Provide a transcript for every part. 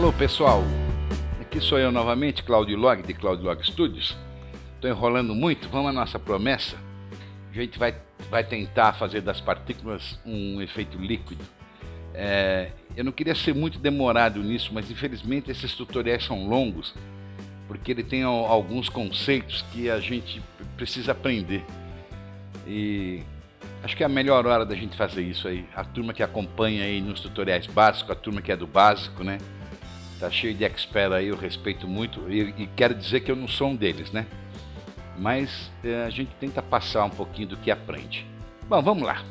Alô pessoal, aqui sou eu novamente, Claudio Log, de Claudio Log Studios. Estou enrolando muito, vamos à nossa promessa. A gente vai tentar fazer das partículas um efeito líquido. Eu não queria ser muito demorado nisso, mas infelizmente esses tutoriais são longos, porque ele tem alguns conceitos que a gente precisa aprender. E acho que é a melhor hora da gente fazer isso aí. A turma que acompanha aí nos tutoriais básicos, a turma que é do básico, né? Tá cheio de expert aí, eu respeito muito e quero dizer que eu não sou um deles, né? Mas a gente tenta passar um pouquinho do que aprende. Bom, vamos lá.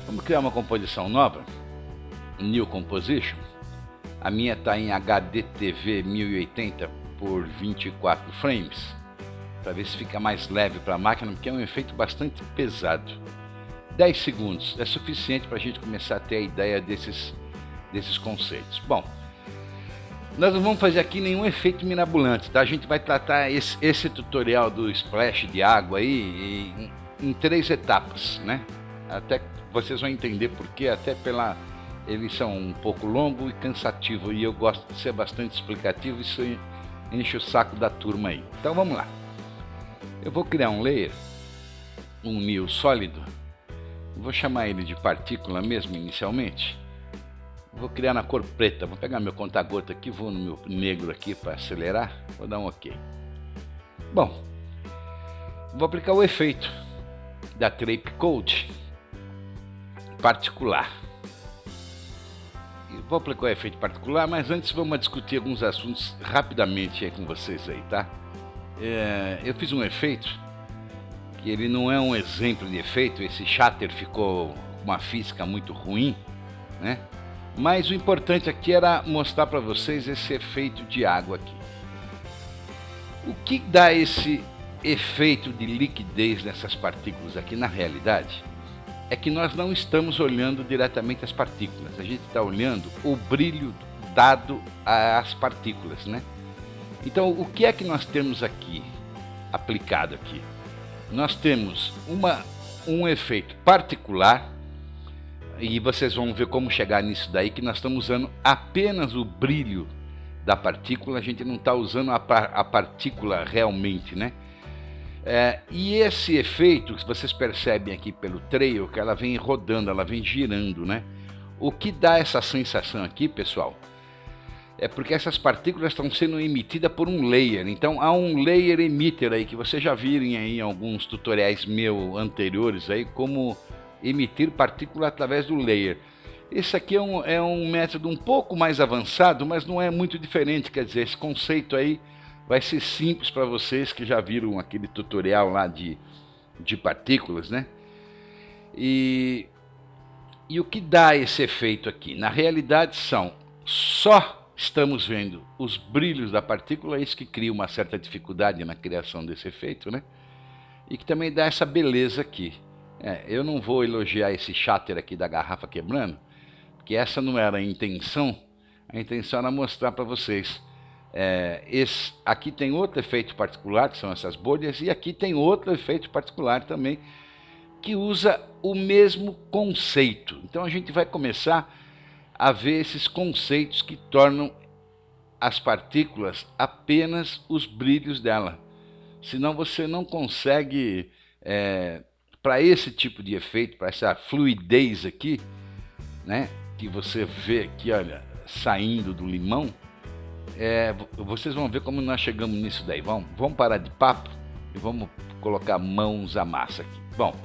Vamos criar uma composição nova, New Composition. A minha está em HDTV 1080 por 24 frames, para ver se fica mais leve para a máquina, porque é um efeito bastante pesado. 10 segundos é suficiente para a gente começar a ter a ideia desses conceitos. Bom, nós não vamos fazer aqui nenhum efeito mirabolante, tá? A gente vai tratar esse tutorial do splash de água aí em 3 etapas, né? Até vocês vão entender porque, eles são um pouco longo e cansativo, e eu gosto de ser bastante explicativo, isso enche o saco da turma aí. Então vamos lá. Eu vou criar um layer, um new sólido, vou chamar ele de partícula mesmo inicialmente. Vou criar na cor preta, vou pegar meu conta-gota aqui, vou no meu negro aqui para acelerar, vou dar um OK. Bom, vou aplicar o efeito da Trape Code particular. Vou aplicar o efeito particular, mas antes vamos discutir alguns assuntos rapidamente aí com vocês aí, tá? Eu fiz um efeito que ele não é um exemplo de efeito, esse shatter ficou com uma física muito ruim, né? Mas o importante aqui era mostrar para vocês esse efeito de água aqui. O que dá esse efeito de liquidez nessas partículas aqui na realidade é que nós não estamos olhando diretamente as partículas, a gente está olhando o brilho dado às partículas, né? Então o que é que nós temos aqui aplicado aqui? Nós temos um efeito particular, e vocês vão ver como chegar nisso daí, que nós estamos usando apenas o brilho da partícula, a gente não está usando a partícula realmente, né? E esse efeito, vocês percebem aqui pelo trail, que ela vem rodando, ela vem girando, né? O que dá essa sensação aqui, pessoal, é porque essas partículas estão sendo emitidas por um layer. Então há um layer emitter aí, que vocês já viram aí em alguns tutoriais meus anteriores aí, como emitir partícula através do layer. Esse aqui é um método um pouco mais avançado, mas não é muito diferente. Quer dizer, esse conceito aí vai ser simples para vocês que já viram aquele tutorial lá de partículas, né? E o que dá esse efeito aqui? Na realidade só estamos vendo os brilhos da partícula, isso que cria uma certa dificuldade na criação desse efeito, né? E que também dá essa beleza aqui. Eu não vou elogiar esse shatter aqui da garrafa quebrando, porque essa não era a intenção era mostrar para vocês. Aqui tem outro efeito particular, que são essas bolhas, e aqui tem outro efeito particular também, que usa o mesmo conceito. Então a gente vai começar a ver esses conceitos que tornam as partículas apenas os brilhos dela. Senão você não consegue, para esse tipo de efeito, para essa fluidez aqui, né, que você vê aqui, olha, saindo do limão, vocês vão ver como nós chegamos nisso daí. Vamos parar de papo e vamos colocar mãos à massa aqui. Bom,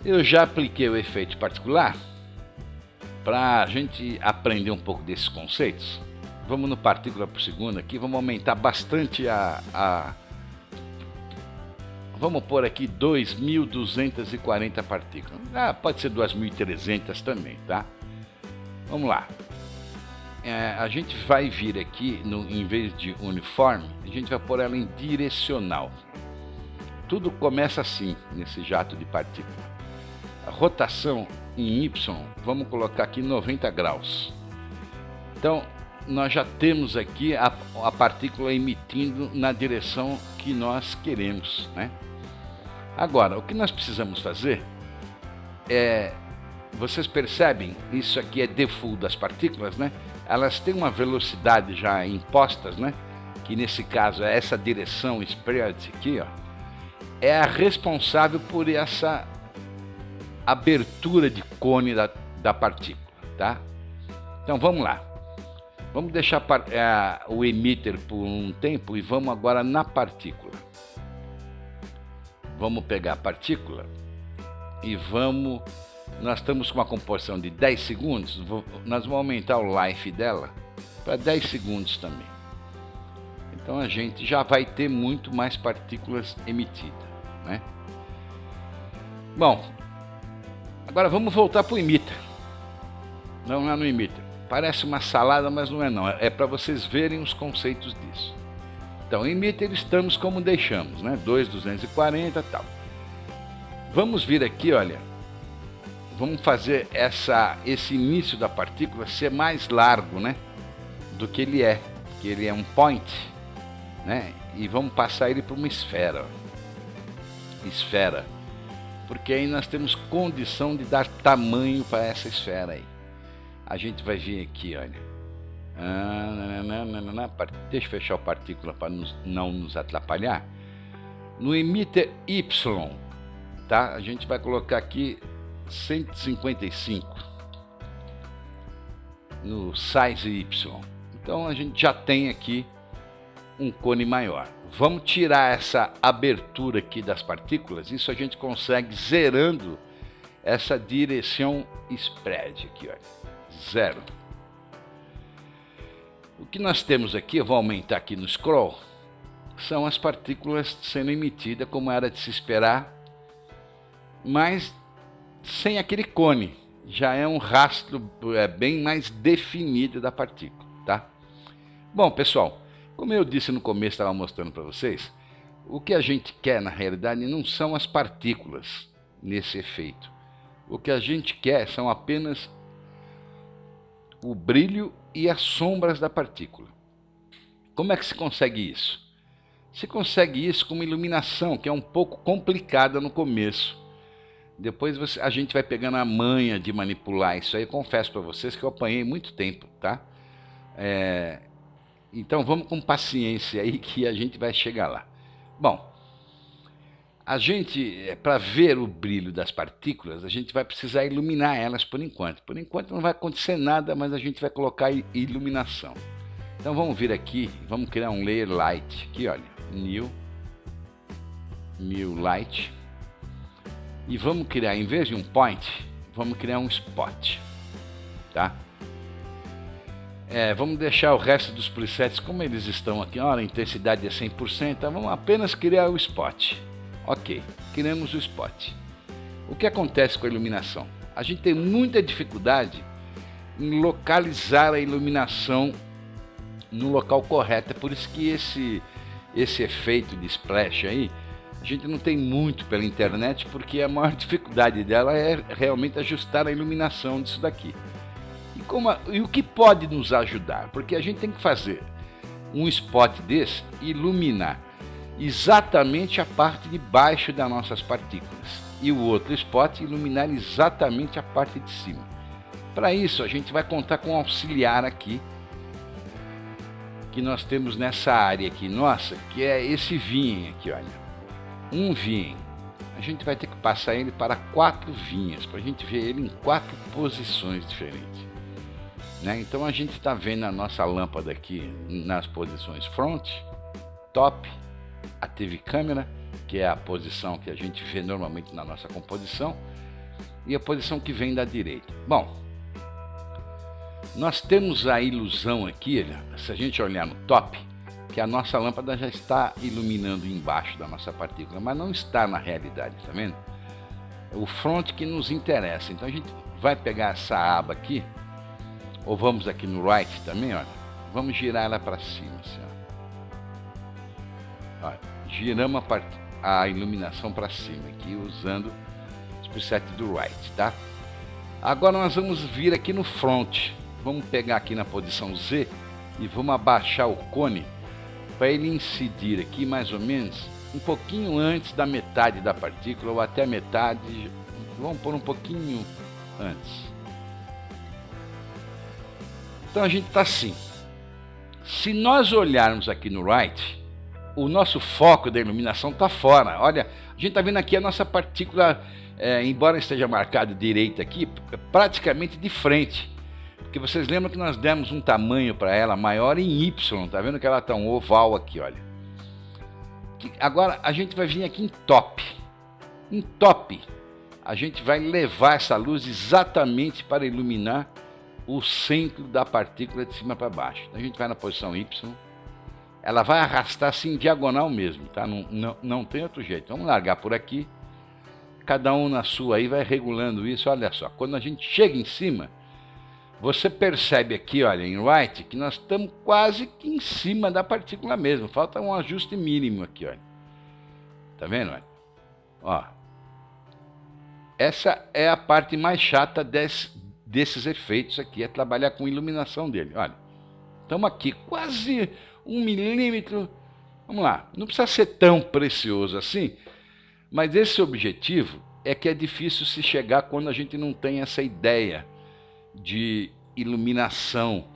eu já apliquei o efeito particular. Para a gente aprender um pouco desses conceitos, vamos no partícula por segundo aqui, vamos aumentar bastante vamos pôr aqui 2.240 partículas. Pode ser 2.300 também, tá? Vamos lá. A gente vai vir aqui, em vez de uniforme, a gente vai pôr ela em direcional. Tudo começa assim, nesse jato de partícula. A rotação em Y, vamos colocar aqui 90 graus. Então, nós já temos aqui a partícula emitindo na direção que nós queremos, né? Agora, o que nós precisamos fazer vocês percebem, isso aqui é default das partículas, né? elas têm uma velocidade já impostas, né? Que nesse caso é essa direção spread aqui, ó, é a responsável por essa abertura de cone da partícula, tá? Então vamos lá. Vamos deixar o emitter por um tempo e vamos agora na partícula. Vamos pegar a partícula e vamos... Nós estamos com uma composição de 10 segundos, nós vamos aumentar o life dela para 10 segundos também. Então a gente já vai ter muito mais partículas emitidas, né? Bom, agora vamos voltar para o emitter. Não é no emitter. Parece uma salada, mas não é não. É para vocês verem os conceitos disso. Então, emitter estamos como deixamos, né? 2,240 e tal. Vamos vir aqui, olha. Vamos fazer esse início da partícula ser mais largo, né? Do que ele é. Que ele é um point, né? E vamos passar ele para uma esfera. Esfera. Porque aí nós temos condição de dar tamanho para essa esfera aí. A gente vai vir aqui, olha. Deixa eu fechar a partícula para não nos atrapalhar. No emitter Y, tá? A gente vai colocar aqui 155 no size Y. Então a gente já tem aqui um cone maior. Vamos tirar essa abertura aqui das partículas. Isso a gente consegue zerando essa direção spread aqui, olha. 0. O que nós temos aqui, eu vou aumentar aqui no scroll, são as partículas sendo emitidas como era de se esperar, mas sem aquele cone. Já é um rastro bem mais definido da partícula, tá? Bom, pessoal, como eu disse no começo, estava mostrando para vocês, o que a gente quer na realidade não são as partículas nesse efeito. O que a gente quer são apenas o brilho e as sombras da partícula. Como é que se consegue isso? Se consegue isso com uma iluminação que é um pouco complicada no começo. Depois a gente vai pegando a manha de manipular isso aí. Eu confesso para vocês que eu apanhei muito tempo, tá? Então vamos com paciência aí que a gente vai chegar lá. Bom, a gente, para ver o brilho das partículas, a gente vai precisar iluminar elas por enquanto. Por enquanto não vai acontecer nada, mas a gente vai colocar iluminação. Então vamos vir aqui, vamos criar um layer light aqui, olha, new light. E vamos criar, em vez de um point, vamos criar um spot, tá? Vamos deixar o resto dos presets como eles estão aqui. Olha, a intensidade é 100%, então vamos apenas criar o spot. Ok, criamos o spot. O que acontece com a iluminação? A gente tem muita dificuldade em localizar a iluminação no local correto. É por isso que esse efeito de splash aí, a gente não tem muito pela internet, porque a maior dificuldade dela é realmente ajustar a iluminação disso daqui. E o que pode nos ajudar? Porque a gente tem que fazer um spot desse iluminar exatamente a parte de baixo das nossas partículas e o outro spot iluminar exatamente a parte de cima. Para isso a gente vai contar com um auxiliar aqui que nós temos nessa área aqui nossa, que é esse vinho aqui, olha, um vinho. A gente vai ter que passar ele para 4 vinhas para a gente ver ele em 4 posições diferentes, né? Então a gente está vendo a nossa lâmpada aqui nas posições front, top, a TV câmera, que é a posição que a gente vê normalmente na nossa composição, e a posição que vem da direita. Bom, nós temos a ilusão aqui, se a gente olhar no top, que a nossa lâmpada já está iluminando embaixo da nossa partícula, mas não está na realidade, tá vendo? É o front que nos interessa. Então a gente vai pegar essa aba aqui, ou vamos aqui no right também, olha, vamos girar ela para cima, assim, ó. Olha, giramos a iluminação para cima aqui usando os presets do right, tá? Agora nós vamos vir aqui no front. Vamos pegar aqui na posição Z e vamos abaixar o cone para ele incidir aqui mais ou menos um pouquinho antes da metade da partícula, ou até a metade. Vamos pôr um pouquinho antes. Então a gente está assim. Se nós olharmos aqui no right, o nosso foco da iluminação está fora. Olha, a gente está vendo aqui a nossa partícula, embora esteja marcada direita aqui, praticamente de frente. Porque vocês lembram que nós demos um tamanho para ela maior em Y. Tá vendo que ela está um oval aqui, olha. Agora a gente vai vir aqui em top. Em top, a gente vai levar essa luz exatamente para iluminar o centro da partícula de cima para baixo. Então a gente vai na posição Y, ela vai arrastar assim diagonal mesmo, tá? Não tem outro jeito. Vamos largar por aqui, cada um na sua aí vai regulando isso. Olha só, quando a gente chega em cima, você percebe aqui, olha, em right, que nós estamos quase que em cima da partícula mesmo, falta um ajuste mínimo aqui, olha. Tá vendo, olha? Ó, essa é a parte mais chata desses efeitos aqui, é trabalhar com iluminação dele. Olha, estamos aqui quase 1 milímetro. Vamos lá, não precisa ser tão precioso assim, mas esse objetivo é que é difícil se chegar quando a gente não tem essa ideia de iluminação,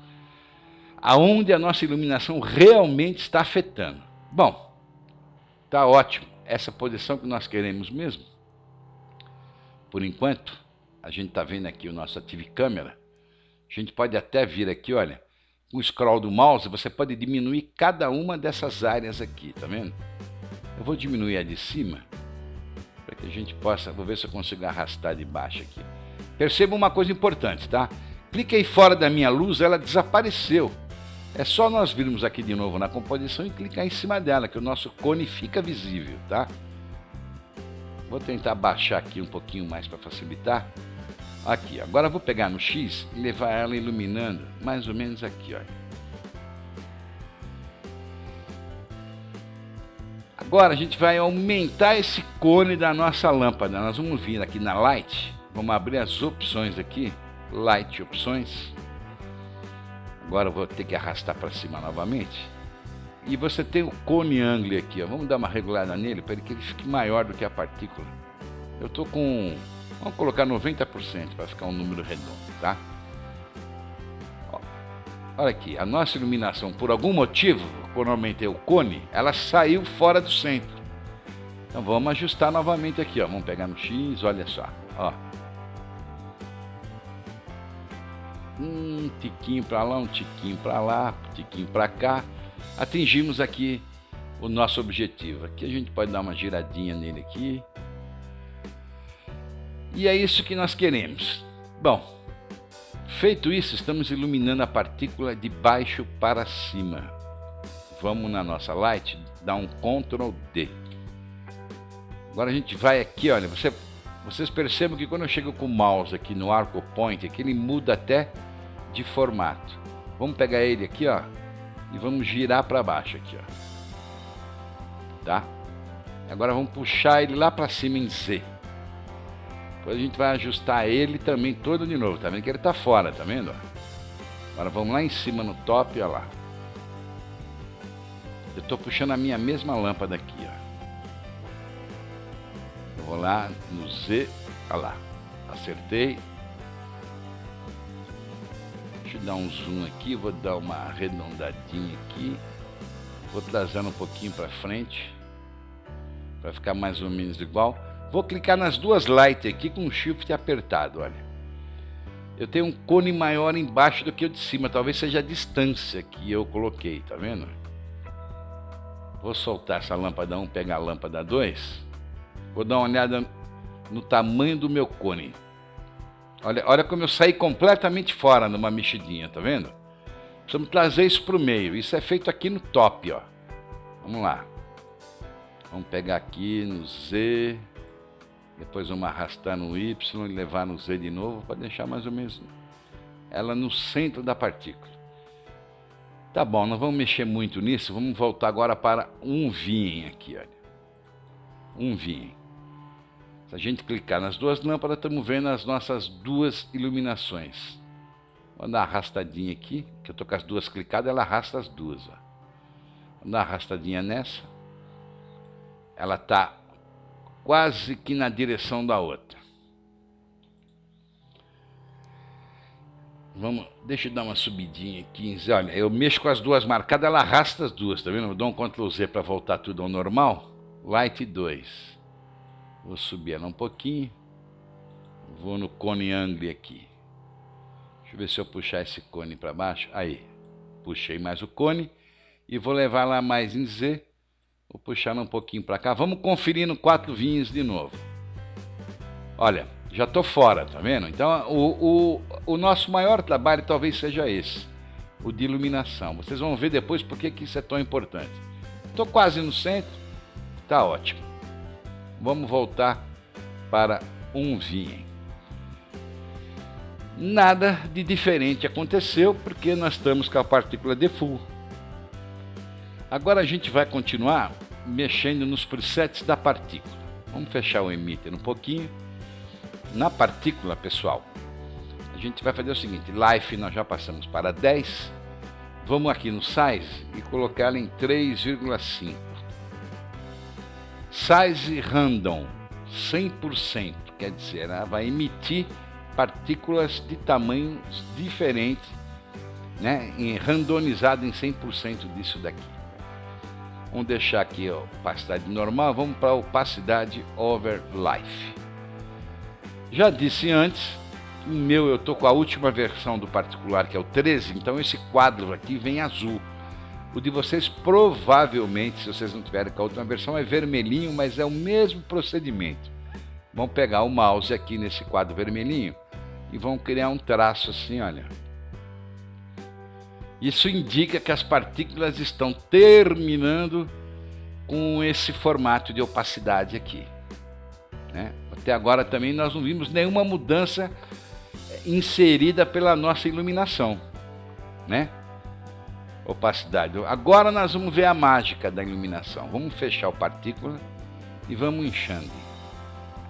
aonde a nossa iluminação realmente está afetando. Bom, tá ótimo, essa posição que nós queremos mesmo. Por enquanto, a gente está vendo aqui o nosso Active Camera. A gente pode até vir aqui, olha, com o scroll do mouse, você pode diminuir cada uma dessas áreas aqui, tá vendo? Eu vou diminuir a de cima, para que a gente possa, vou ver se eu consigo arrastar de baixo aqui. Perceba uma coisa importante, tá? Cliquei fora da minha luz, ela desapareceu. É só nós virmos aqui de novo na composição e clicar em cima dela, que o nosso cone fica visível, tá? Vou tentar baixar aqui um pouquinho mais para facilitar. Aqui, agora eu vou pegar no X e levar ela iluminando mais ou menos aqui, olha. Agora a gente vai aumentar esse cone da nossa lâmpada. Nós vamos vir aqui na Light, vamos abrir as opções aqui, Light Opções. Agora eu vou ter que arrastar para cima novamente. E você tem o Cone Angle aqui, ó. Vamos dar uma regulada nele para que ele fique maior do que a partícula. Eu estou com, vamos colocar 90% para ficar um número redondo, tá? Ó, olha aqui, a nossa iluminação, por algum motivo, quando eu aumentei o cone, ela saiu fora do centro. Então vamos ajustar novamente aqui, ó. Vamos pegar no X, olha só, ó. Um tiquinho para lá, um tiquinho para lá, um tiquinho para cá. Atingimos aqui o nosso objetivo. Aqui a gente pode dar uma giradinha nele aqui. E é isso que nós queremos. Bom, feito isso, estamos iluminando a partícula de baixo para cima. Vamos na nossa Light, dar um Ctrl D. Agora a gente vai aqui, olha, vocês percebem que quando eu chego com o mouse aqui no arco point, aqui ele muda até de formato. Vamos pegar ele aqui, ó, e vamos girar para baixo aqui, ó. Tá? Agora vamos puxar ele lá para cima em Z. Depois a gente vai ajustar ele também todo de novo. Tá vendo que ele tá fora, tá vendo? Agora vamos lá em cima no top, olha lá. Eu tô puxando a minha mesma lâmpada aqui, ó. Eu vou lá no Z, olha lá. Acertei. Deixa eu dar um zoom aqui, vou dar uma arredondadinha aqui. Vou trazendo um pouquinho para frente, para ficar mais ou menos igual. Vou clicar nas duas lights aqui com o Shift apertado, olha. Eu tenho um cone maior embaixo do que o de cima, talvez seja a distância que eu coloquei, tá vendo? Vou soltar essa lâmpada 1, pegar a lâmpada 2. Vou dar uma olhada no tamanho do meu cone. Olha como eu saí completamente fora numa mexidinha, tá vendo? Precisamos trazer isso para o meio. Isso é feito aqui no top, ó. Vamos lá. Vamos pegar aqui no Z. Depois vamos arrastar no Y e levar no Z de novo para deixar mais ou menos ela no centro da partícula. Tá bom, não vamos mexer muito nisso. Vamos voltar agora para um Vien aqui, olha. Um Vien. Se a gente clicar nas duas lâmpadas, estamos vendo as nossas duas iluminações. Vou dar uma arrastadinha aqui, que eu estou com as duas clicadas, ela arrasta as duas. Ó. Vou dar uma arrastadinha nessa. Ela está quase que na direção da outra. Deixa eu dar uma subidinha aqui. Olha, eu mexo com as duas marcadas, ela arrasta as duas, tá vendo? Eu dou um Ctrl Z para voltar tudo ao normal. Light 2. Vou subir ela um pouquinho. Vou no cone angle aqui. Deixa eu ver se eu puxar esse cone para baixo. Aí, puxei mais o cone. E vou levar lá mais em Z. Vou puxar ela um pouquinho para cá. Vamos conferir no 4 vinhos de novo. Olha, já estou fora, tá vendo? Então, o nosso maior trabalho talvez seja esse. O de iluminação. Vocês vão ver depois por que isso é tão importante. Estou quase no centro. Tá ótimo. Vamos voltar para um vinho. Nada de diferente aconteceu porque nós estamos com a partícula default. Agora a gente vai continuar mexendo nos presets da partícula. Vamos fechar o emitter um pouquinho. Na partícula, pessoal, a gente vai fazer o seguinte: Life nós já passamos para 10. Vamos aqui no Size e colocar ela em 3,5. Size Random 100%, quer dizer, ela vai emitir partículas de tamanhos diferentes, né, randomizado em 100% disso daqui. Vamos deixar aqui a opacidade normal, vamos para a opacidade Over Life. Já disse antes, o meu eu estou com a última versão do particular, que é o 13, então esse quadro aqui vem azul. O de vocês provavelmente, se vocês não tiverem com a última versão, é vermelhinho, mas é o mesmo procedimento. Vamos pegar o mouse aqui nesse quadro vermelhinho e vão criar um traço assim, olha. Isso indica que as partículas estão terminando com esse formato de opacidade aqui, né? Até agora também nós não vimos nenhuma mudança inserida pela nossa iluminação, né? Opacidade. Agora nós vamos ver a mágica da iluminação. Vamos fechar o partícula e vamos inchando.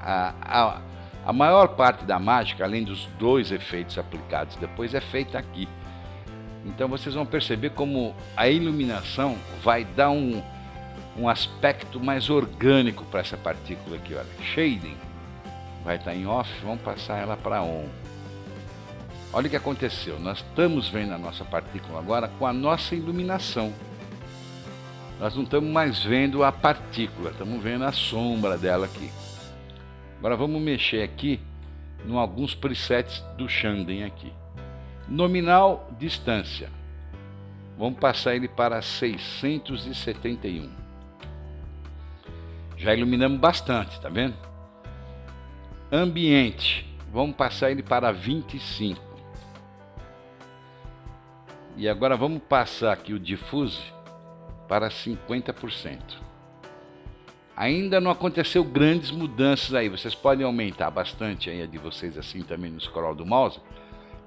A maior parte da mágica, além dos 2 efeitos aplicados depois, é feita aqui. Então vocês vão perceber como a iluminação vai dar um aspecto mais orgânico para essa partícula aqui, olha. Shading vai estar em off, vamos passar ela para on. Olha o que aconteceu, nós estamos vendo a nossa partícula agora com a nossa iluminação. Nós não estamos mais vendo a partícula, estamos vendo a sombra dela aqui. Agora vamos mexer aqui em alguns presets do Xanden aqui. Nominal distância. Vamos passar ele para 671. Já iluminamos bastante, tá vendo? Ambiente. Vamos passar ele para 25. E agora vamos passar aqui o Diffuse para 50%. Ainda não aconteceu grandes mudanças aí. Vocês podem aumentar bastante aí a de vocês assim também no scroll do mouse,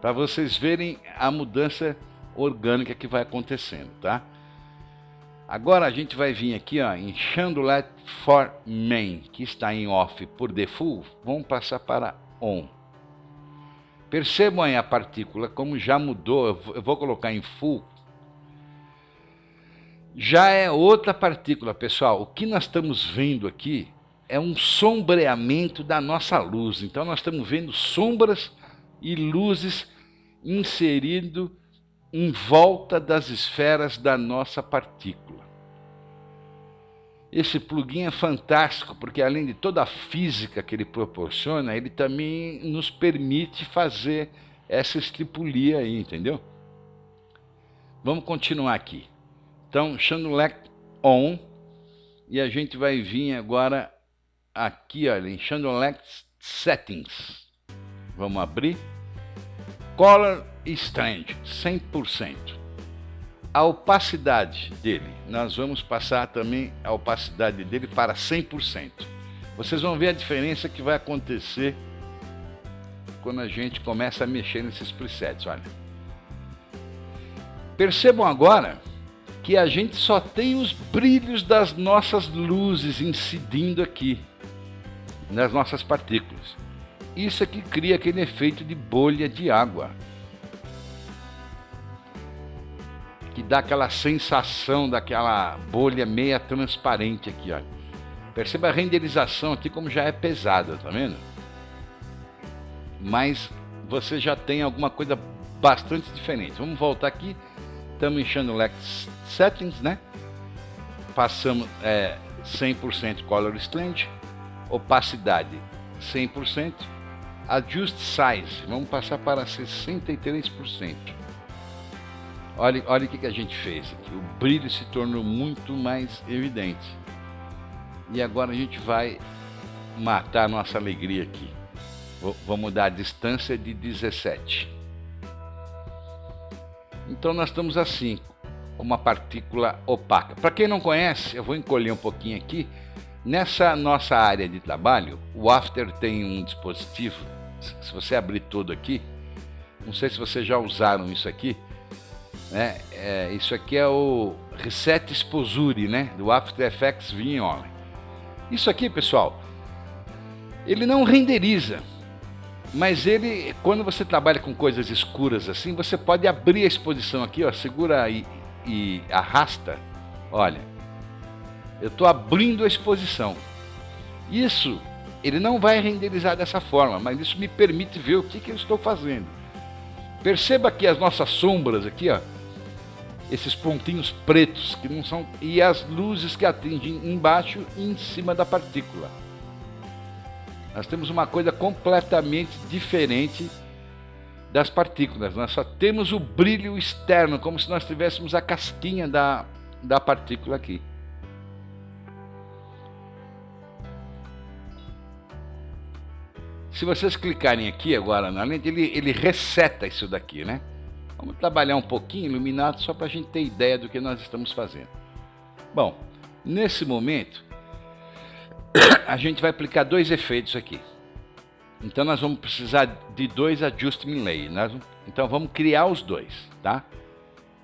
para vocês verem a mudança orgânica que vai acontecendo, tá? Agora a gente vai vir aqui, ó, em Chandelier for Main, que está em off por default. Vamos passar para on. Percebam aí a partícula como já mudou. Eu vou colocar em full. Já é outra partícula, pessoal. O que nós estamos vendo aqui é um sombreamento da nossa luz. Então nós estamos vendo sombras e luzes inserido em volta das esferas da nossa partícula. Esse plugin é fantástico porque, além de toda a física que ele proporciona, ele também nos permite fazer essa estripulia aí, entendeu? Vamos continuar aqui. Então, Chandelier on, e a gente vai vir agora aqui, olha, em Chandelier Settings. Vamos abrir. Color Strange, 100%. A opacidade dele, nós vamos passar também a opacidade dele para 100%. Vocês vão ver a diferença que vai acontecer quando a gente começa a mexer nesses presets, olha. Percebam agora que a gente só tem os brilhos das nossas luzes incidindo aqui, nas nossas partículas. Isso aqui cria aquele efeito de bolha de água, que dá aquela sensação daquela bolha meia transparente aqui, olha. Perceba a renderização aqui como já é pesada, tá vendo? Mas você já tem alguma coisa bastante diferentes. Vamos voltar aqui, estamos enchendo o leque settings, né? Passamos 100% color strength, opacidade 100%, adjust size, vamos passar para 63%. Olha o que a gente fez aqui, o brilho se tornou muito mais evidente. E agora a gente vai matar a nossa alegria aqui. Vou mudar a distância de 17. Então nós estamos assim, uma partícula opaca. Para quem não conhece, eu vou encolher um pouquinho aqui. Nessa nossa área de trabalho, o After tem um dispositivo, se você abrir todo aqui, não sei se vocês já usaram isso aqui, né? Isso aqui é o Reset Exposure, né? Do After Effects Vignole. Isso aqui, pessoal, ele não renderiza, mas ele, quando você trabalha com coisas escuras assim, você pode abrir a exposição aqui, ó, segura e arrasta, olha. Eu estou abrindo a exposição. Isso, ele não vai renderizar dessa forma, mas isso me permite ver o que eu estou fazendo. Perceba que as nossas sombras aqui, ó, esses pontinhos pretos que não são, e as luzes que atingem embaixo e em cima da partícula. Nós temos uma coisa completamente diferente das partículas. Nós só temos o brilho externo, como se nós tivéssemos a casquinha da partícula aqui. Se vocês clicarem aqui agora na lente, ele reseta isso daqui, né? Vamos trabalhar um pouquinho iluminado só para a gente ter ideia do que nós estamos fazendo. Bom, nesse momento, a gente vai aplicar dois efeitos aqui. Então nós vamos precisar de dois Adjustment Layer. Então vamos criar os dois, tá?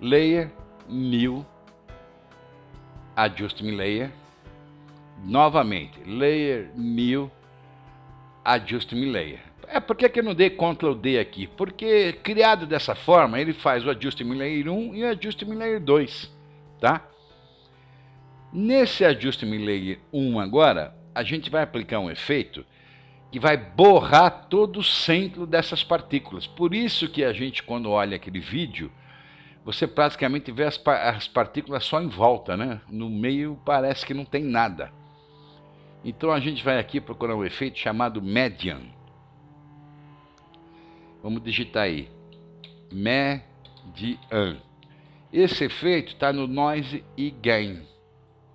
Layer, New, Adjustment Layer. Novamente, Layer, New, Adjustment Layer. Por que eu não dei Ctrl D aqui? Porque criado dessa forma, ele faz o Adjustment Layer 1 e o Adjustment Layer 2, tá? Nesse Adjustment Layer 1 agora, a gente vai aplicar um efeito que vai borrar todo o centro dessas partículas. Por isso que a gente, quando olha aquele vídeo, você praticamente vê as partículas só em volta, né? No meio parece que não tem nada. Então a gente vai aqui procurar um efeito chamado Median. Vamos digitar aí, Median. Esse efeito está no Noise e Gain.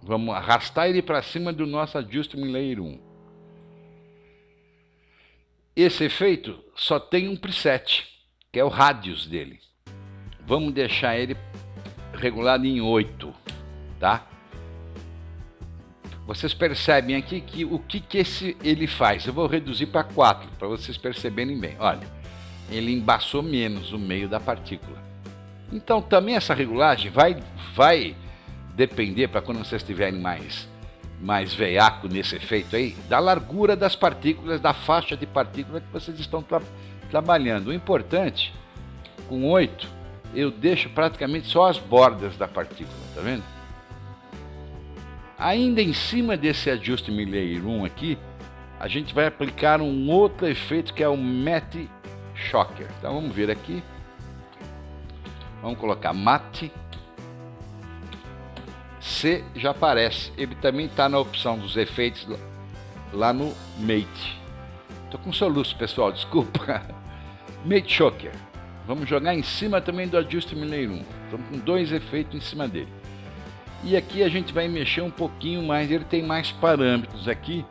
Vamos arrastar ele para cima do nosso Adjustment Layer 1. Esse efeito só tem um preset, que é o radius dele. Vamos deixar ele regulado em 8, tá? Vocês percebem aqui que o que ele faz. Eu vou reduzir para 4, para vocês perceberem bem. Olha, ele embaçou menos o meio da partícula. Então também essa regulagem vai depender, para quando vocês estiverem mais veiaco nesse efeito aí, da largura das partículas, da faixa de partícula que vocês estão trabalhando. O importante, com 8, eu deixo praticamente só as bordas da partícula, tá vendo? Ainda em cima desse Adjustment Layer 1 aqui, a gente vai aplicar um outro efeito que é o Matte Shocker. Então vamos ver aqui. Vamos colocar Matte. C já aparece. Ele também está na opção dos efeitos lá no Matte. Estou com soluço, pessoal, desculpa. Matte Shocker. Vamos jogar em cima também do Adjustment Layer 1. Estamos com dois efeitos em cima dele. E aqui a gente vai mexer um pouquinho mais, ele tem mais parâmetros aqui,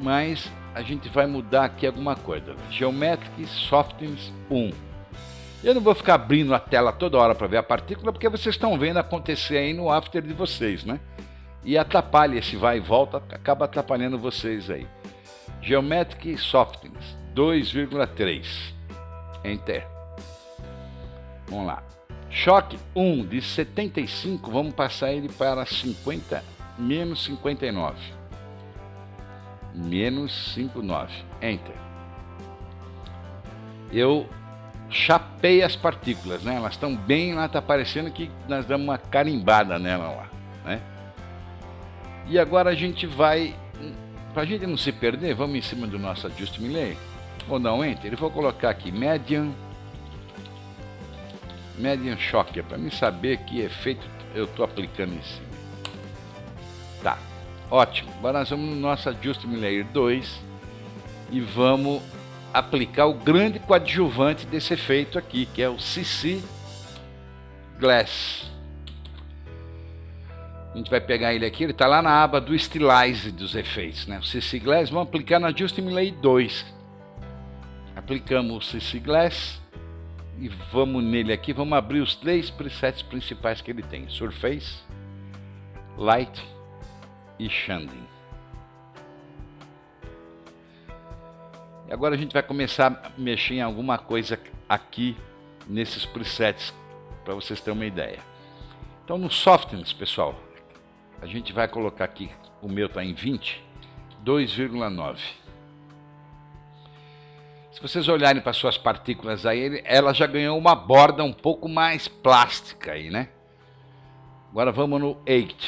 mas a gente vai mudar aqui alguma coisa. Geometric Softness 1. Eu não vou ficar abrindo a tela toda hora para ver a partícula, porque vocês estão vendo acontecer aí no After de vocês, né? E atrapalha, esse vai e volta, acaba atrapalhando vocês aí. Geometric Softness 2,3. Enter. Vamos lá. Choque 1 de 75, vamos passar ele para 50, menos 59. Menos 59. Enter. Eu chapei as partículas, né? Elas estão bem lá, tá parecendo que nós damos uma carimbada nela lá, né? E agora a gente vai, pra gente não se perder, vamos em cima do nosso Adjustment Layer. Vou dar um Enter, eu vou colocar aqui Median Medium Shocker, para mim saber que efeito eu estou aplicando em cima. Tá, ótimo. Agora nós vamos no nosso Adjustment Layer 2 e vamos aplicar o grande coadjuvante desse efeito aqui, que é o CC Glass. A gente vai pegar ele aqui, ele está lá na aba do Stylize dos efeitos, né? O CC Glass, vamos aplicar no Adjustment Layer 2. Aplicamos o CC Glass e vamos nele aqui, vamos abrir os 3 presets principais que ele tem: Surface, Light e Shading. E agora a gente vai começar a mexer em alguma coisa aqui nesses presets, para vocês terem uma ideia. Então no Softness, pessoal, a gente vai colocar aqui, o meu está em 20, 2,9. Se vocês olharem para suas partículas aí, ela já ganhou uma borda um pouco mais plástica aí, né? Agora vamos no 8.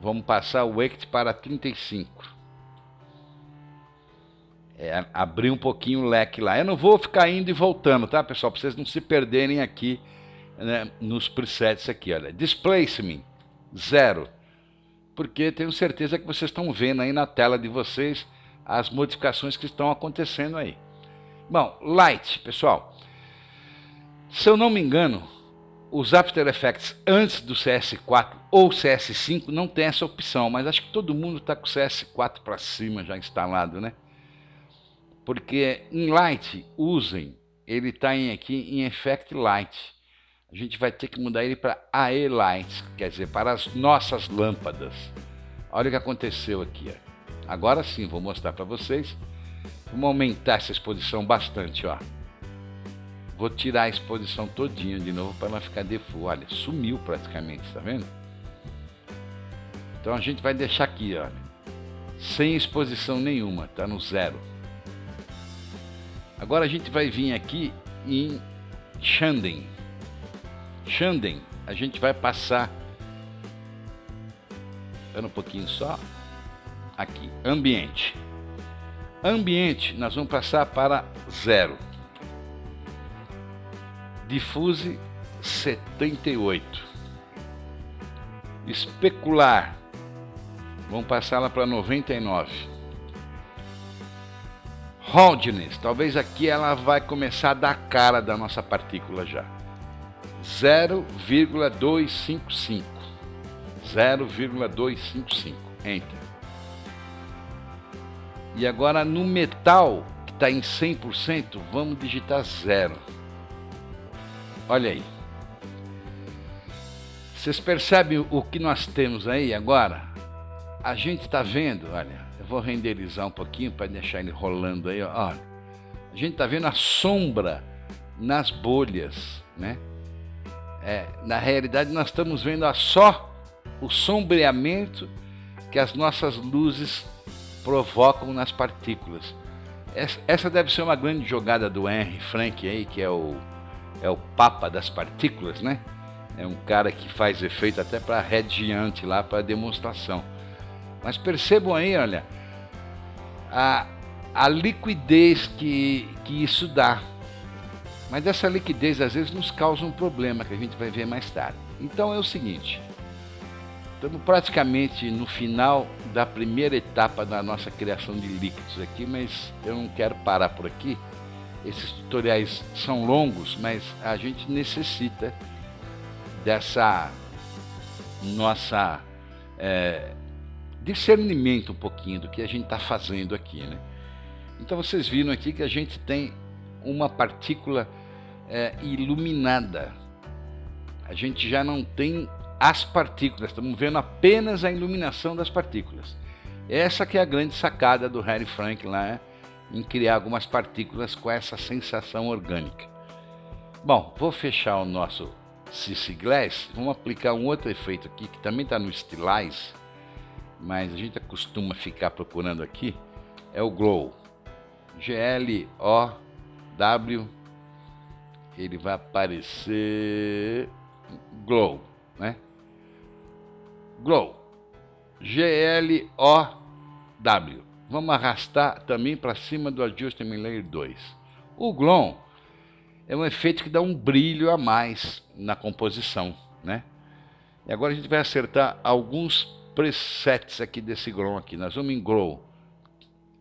Vamos passar o 8 para 35. Abrir um pouquinho o leque lá. Eu não vou ficar indo e voltando, tá, pessoal? Para vocês não se perderem aqui, né, nos presets aqui, olha. Displacement, 0. Porque tenho certeza que vocês estão vendo aí na tela de vocês as modificações que estão acontecendo aí. Bom, Light, pessoal. Se eu não me engano, os After Effects antes do CS4 ou CS5 não tem essa opção, mas acho que todo mundo está com o CS4 para cima já instalado, né? Porque em Light, usem, ele está aqui em Effect Light. A gente vai ter que mudar ele para AE Light, quer dizer, para as nossas lâmpadas. Olha o que aconteceu aqui, ó. Agora sim, vou mostrar para vocês. Vamos aumentar essa exposição bastante, ó. Vou tirar a exposição todinha de novo para ela ficar default. Olha, sumiu praticamente, tá vendo? Então a gente vai deixar aqui, olha, sem exposição nenhuma, tá no 0. Agora a gente vai vir aqui em Shading. Shading, a gente vai passar, espera um pouquinho só, aqui, Ambiente. Ambiente, nós vamos passar para 0. Diffuse, 78. Especular, vamos passar lá para 99. Roundness, talvez aqui ela vai começar a dar cara da nossa partícula já. 0,255. 0,255. Enter. E agora no metal, que está em 100%, vamos digitar 0. Olha aí. Vocês percebem o que nós temos aí agora? A gente está vendo, olha, eu vou renderizar um pouquinho para deixar ele rolando aí, ó. Olha, a gente está vendo a sombra nas bolhas, né? Na realidade nós estamos vendo só o sombreamento que as nossas luzes provocam nas partículas. Essa deve ser uma grande jogada do Henry Frank aí, que é o papa das partículas, né? É um cara que faz efeito até para Red Giant lá, para demonstração. Mas percebam aí, olha, a liquidez que isso dá. Mas essa liquidez às vezes nos causa um problema que a gente vai ver mais tarde. Então é o seguinte, estamos praticamente no final da primeira etapa da nossa criação de líquidos aqui, mas eu não quero parar por aqui. Esses tutoriais são longos, mas a gente necessita dessa nossa discernimento um pouquinho do que a gente está fazendo aqui, né? Então vocês viram aqui que a gente tem uma partícula iluminada. A gente já não tem as partículas, estamos vendo apenas a iluminação das partículas. Essa que é a grande sacada do Henry Frank lá, em criar algumas partículas com essa sensação orgânica. Bom, vou fechar o nosso CC Glass, vamos aplicar um outro efeito aqui, que também está no Stylize, mas a gente costuma ficar procurando aqui, é o Glow. G-L-O-W, ele vai aparecer Glow, né? Glow, G-L-O-W. Vamos arrastar também para cima do Adjustment Layer 2. O Glow é um efeito que dá um brilho a mais na composição, né? E agora a gente vai acertar alguns presets aqui desse Grow aqui. Nós vamos em Grow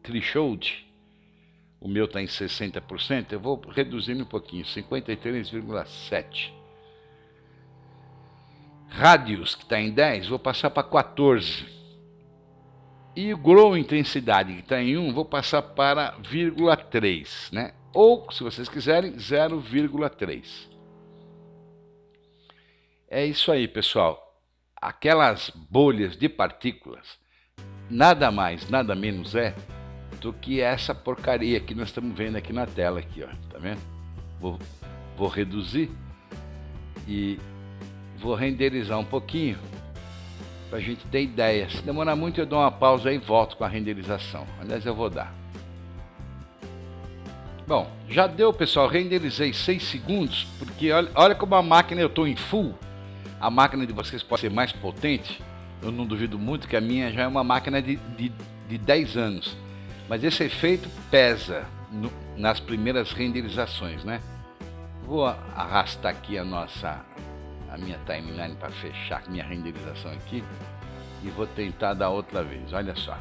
Threshold. O meu está em 60%. Eu vou reduzindo um pouquinho, 53,7. Radius, que está em 10, vou passar para 14. E o Grow Intensidade, que está em 1, vou passar para 0,3, né? Ou, se vocês quiserem, 0,3. É isso aí, pessoal. Aquelas bolhas de partículas, nada mais, nada menos é do que essa porcaria que nós estamos vendo aqui na tela, aqui, ó, tá vendo? Vou reduzir e vou renderizar um pouquinho para a gente ter ideia. Se demorar muito eu dou uma pausa e volto com a renderização. Aliás, eu vou dar. Bom, já deu, pessoal. Renderizei 6 segundos, porque olha como a máquina, eu estou em full. A máquina de vocês pode ser mais potente. Eu não duvido muito que a minha já é uma máquina de 10 anos. Mas esse efeito pesa nas primeiras renderizações, né? Vou arrastar aqui a minha timeline para fechar minha renderização aqui. E vou tentar da outra vez, olha só.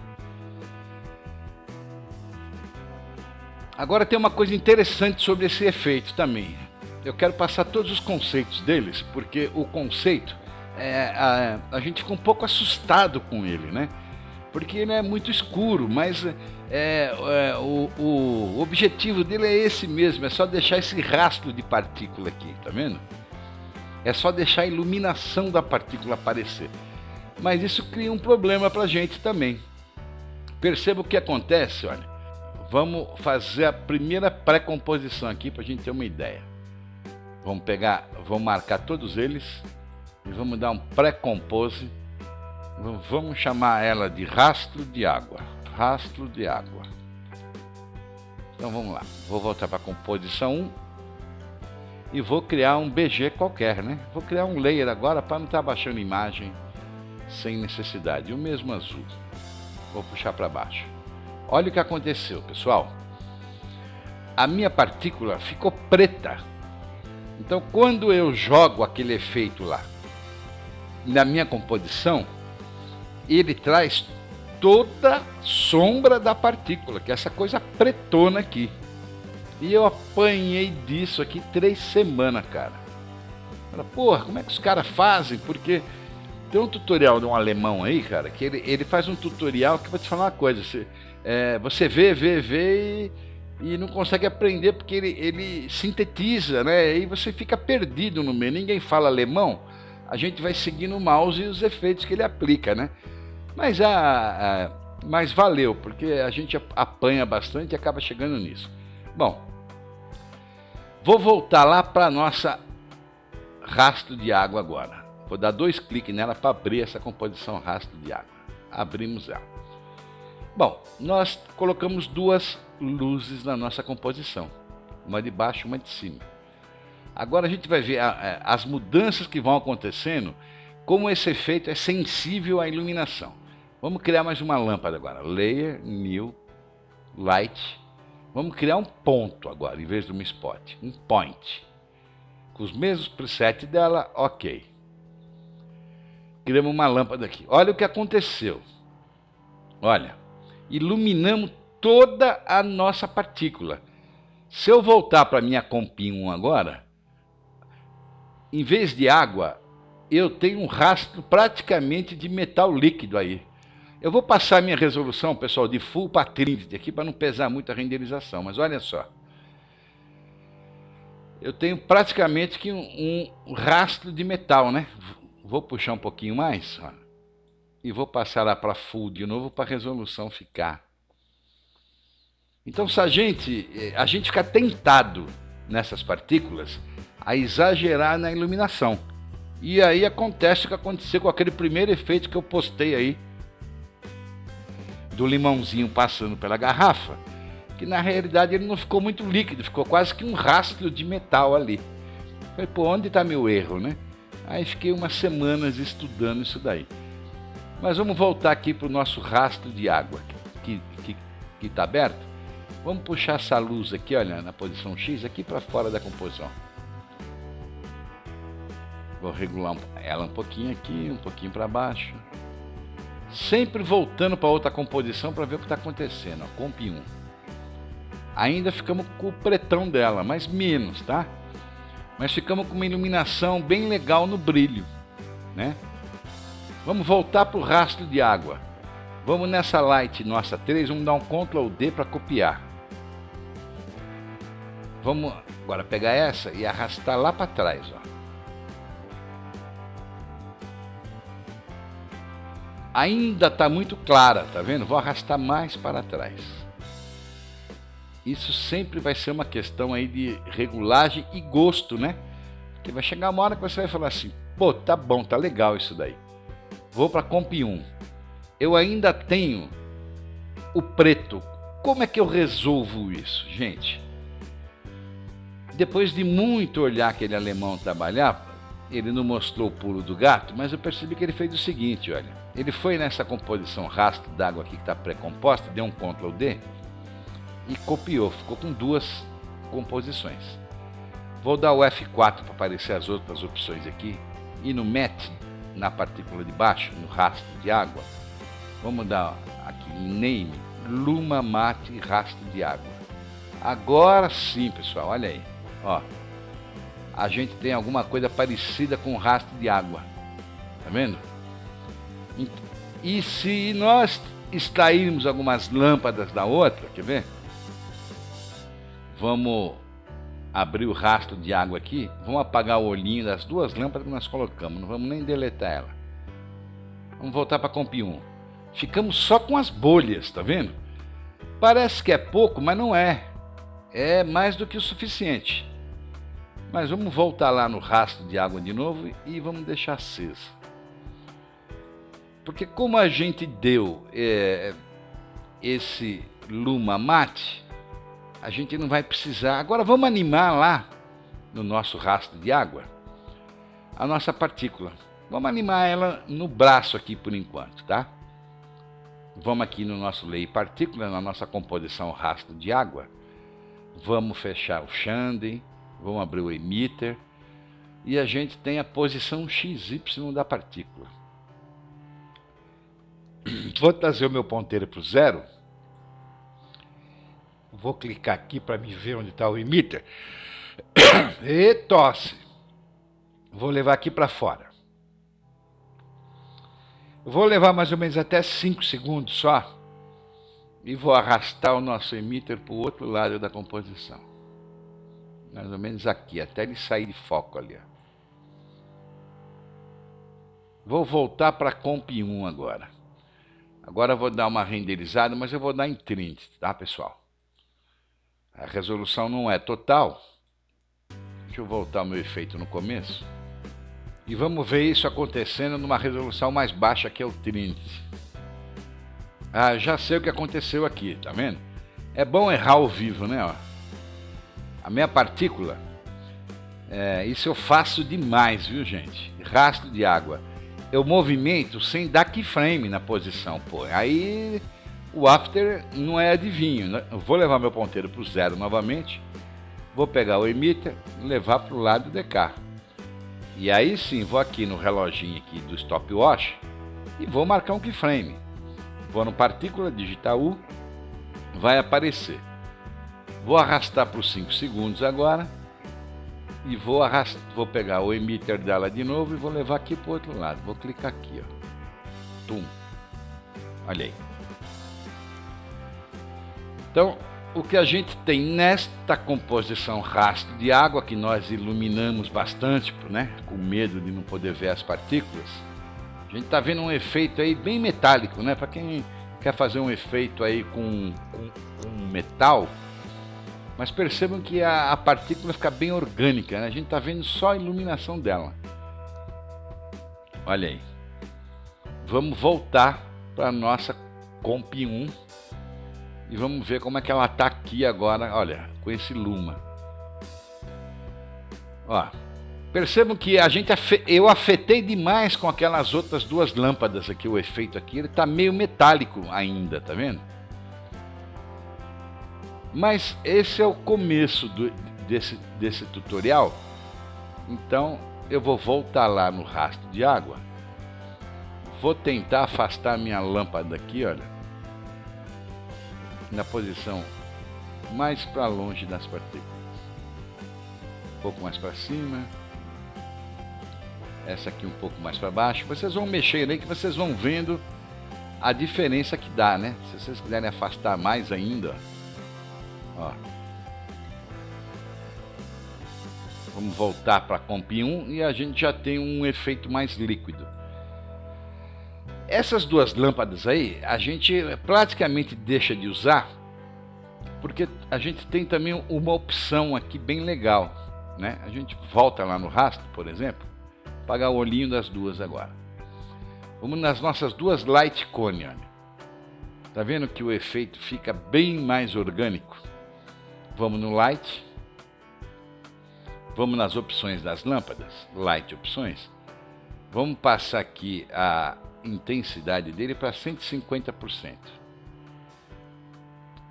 Agora tem uma coisa interessante sobre esse efeito também. Eu quero passar todos os conceitos deles, porque o conceito, a gente fica um pouco assustado com ele, né? Porque ele é muito escuro, mas o objetivo dele é esse mesmo, é só deixar esse rastro de partícula aqui, tá vendo? É só deixar a iluminação da partícula aparecer. Mas isso cria um problema pra gente também. Perceba o que acontece, olha. Vamos fazer a primeira pré-composição aqui para a gente ter uma ideia. Vamos marcar todos eles e vamos dar um pré-compose. Vamos chamar ela de rastro de água. Rastro de água. Então vamos lá. Vou voltar para a composição 1 e vou criar um BG qualquer, né? Vou criar um layer agora para não estar baixando imagem sem necessidade. O mesmo azul. Vou puxar para baixo. Olha o que aconteceu, pessoal. A minha partícula ficou preta. Então, quando eu jogo aquele efeito lá na minha composição, ele traz toda a sombra da partícula, que é essa coisa pretona aqui. E eu apanhei disso aqui 3 semanas, cara. Porra, como é que os caras fazem? Porque tem um tutorial de um alemão aí, cara, que ele faz um tutorial que eu vou te falar uma coisa. Você vê e não consegue aprender porque ele sintetiza, né? E você fica perdido no meio. Ninguém fala alemão, a gente vai seguindo o mouse e os efeitos que ele aplica, né? Mas valeu, porque a gente apanha bastante e acaba chegando nisso. Bom, vou voltar lá para nossa rastro de água agora. Vou dar 2 cliques nela para abrir essa composição rastro de água. Abrimos ela. Bom, nós colocamos 2 luzes na nossa composição, uma de baixo e uma de cima. Agora a gente vai ver as mudanças que vão acontecendo, como esse efeito é sensível à iluminação. Vamos criar mais uma lâmpada agora. Layer, New, Light. Vamos criar um ponto agora, em vez de um spot. Um point. Com os mesmos presets dela, ok. Criamos uma lâmpada aqui. Olha o que aconteceu. Olha. Iluminamos toda a nossa partícula. Se eu voltar para a minha Comp 1 agora, em vez de água, eu tenho um rastro praticamente de metal líquido aí. Eu vou passar a minha resolução, pessoal, de full para 30 aqui, para não pesar muito a renderização, mas olha só. Eu tenho praticamente que um rastro de metal, né? Vou puxar um pouquinho mais, ó. E vou passar lá para full de novo para a resolução ficar. Então, se a gente fica tentado nessas partículas a exagerar na iluminação. E aí acontece o que aconteceu com aquele primeiro efeito que eu postei aí, do limãozinho passando pela garrafa, que na realidade ele não ficou muito líquido, ficou quase que um rastro de metal ali. Falei, pô, onde está meu erro, né? Aí fiquei umas semanas estudando isso daí. Mas vamos voltar aqui para o nosso rastro de água, que está aberto. Vamos puxar essa luz aqui, olha, na posição X, aqui para fora da composição. Vou regular ela um pouquinho aqui, um pouquinho para baixo. Sempre voltando para outra composição para ver o que está acontecendo. Ó, Comp 1. Ainda ficamos com o pretão dela, mas menos, tá? Mas ficamos com uma iluminação bem legal no brilho, né? Vamos voltar para o rastro de água. Vamos nessa Light nossa 3, vamos dar um Ctrl D para copiar. Vamos agora pegar essa e arrastar lá para trás, ó. Ainda está muito clara, tá vendo? Vou arrastar mais para trás. Isso sempre vai ser uma questão aí de regulagem e gosto, né? Porque vai chegar uma hora que você vai falar assim, pô, tá bom, tá legal isso daí. Vou para Comp 1. Eu ainda tenho o preto. Como é que eu resolvo isso, gente? Depois de muito olhar aquele alemão trabalhar, ele não mostrou o pulo do gato, mas eu percebi que ele fez o seguinte, olha. Ele foi nessa composição rastro d'água aqui que está pré-composta, deu um Ctrl D e copiou, ficou com duas composições. Vou dar o F4 para aparecer as outras opções aqui e no Matte, na partícula de baixo, no rastro de água, vamos dar aqui em Name, Luma Matte Rastro de Água. Agora sim, pessoal, olha aí, ó, a gente tem alguma coisa parecida com o rastro de água, tá vendo? E se nós extrairmos algumas lâmpadas da outra, quer ver? Vamos abrir o rastro de água aqui, vamos apagar o olhinho das duas lâmpadas que nós colocamos, não vamos nem deletar ela. Vamos voltar para Comp 1. Ficamos só com as bolhas, tá vendo? Parece que é pouco, mas não é. É mais do que o suficiente. Mas vamos voltar lá no rastro de água de novo e vamos deixar acesa. Porque como a gente deu esse Luma Matte, a gente não vai precisar. Agora vamos animar lá no nosso rastro de água a nossa partícula. Vamos animar ela no braço aqui por enquanto, tá? Vamos aqui no nosso Layer Partícula, na nossa composição rastro de água. Vamos fechar o Shading, vamos abrir o Emitter e a gente tem a posição XY da partícula. Vou trazer o meu ponteiro para o 0. Vou clicar aqui para me ver onde está o emitter. E tosse. Vou levar aqui para fora. Vou levar mais ou menos até 5 segundos só. E vou arrastar o nosso emitter para o outro lado da composição. Mais ou menos aqui, até ele sair de foco ali. Ó. Vou voltar para Comp 1 agora. Agora eu vou dar uma renderizada, mas eu vou dar em 30, tá, pessoal? A resolução não é total. Deixa eu voltar o meu efeito no começo. E vamos ver isso acontecendo numa resolução mais baixa, que é o 30. Ah, já sei o que aconteceu aqui, tá vendo? É bom errar ao vivo, né? Ó. A minha partícula, isso eu faço demais, viu, gente? Rastro de água. Eu movimento sem dar keyframe na posição, pô. Aí o after não é adivinho, né? Eu vou levar meu ponteiro para o 0 novamente. Vou pegar o emitter, levar para o lado de cá. E aí sim, vou aqui no reloginho aqui do stopwatch e vou marcar um keyframe. Vou no partícula, digitar U, vai aparecer. Vou arrastar por 5 segundos agora. E vou pegar o emitter dela de novo e vou levar aqui para o outro lado. Vou clicar aqui, ó. Tum. Olha aí. Então, o que a gente tem nesta composição rastro de água, que nós iluminamos bastante, né, com medo de não poder ver as partículas, a gente está vendo um efeito aí bem metálico, né? Para quem quer fazer um efeito aí com metal, mas percebam que a partícula fica bem orgânica, né? A gente está vendo só a iluminação dela. Olha aí. Vamos voltar para a nossa Comp 1 e vamos ver como é que ela está aqui agora, olha, com esse Luma. Ó, percebam que eu afetei demais com aquelas outras duas lâmpadas aqui, o efeito aqui, ele está meio metálico ainda, tá vendo? Mas esse é o começo desse tutorial. Então eu vou voltar lá no rastro de água. Vou tentar afastar minha lâmpada aqui, olha, na posição mais para longe das partículas. Um pouco mais para cima. Essa aqui um pouco mais para baixo. Vocês vão mexer aí que vocês vão vendo a diferença que dá, né? Se vocês quiserem afastar mais ainda, ó. Vamos voltar para a Comp 1 e a gente já tem um efeito mais líquido. Essas duas lâmpadas aí, a gente praticamente deixa de usar, porque a gente tem também uma opção aqui bem legal, né? A gente volta lá no rastro, por exemplo, apagar o olhinho das duas agora. Vamos nas nossas duas Light Cone, olha. Tá vendo que o efeito fica bem mais orgânico? Vamos no Light. Vamos nas opções das lâmpadas, Light Opções. Vamos passar aqui a intensidade dele para 150%.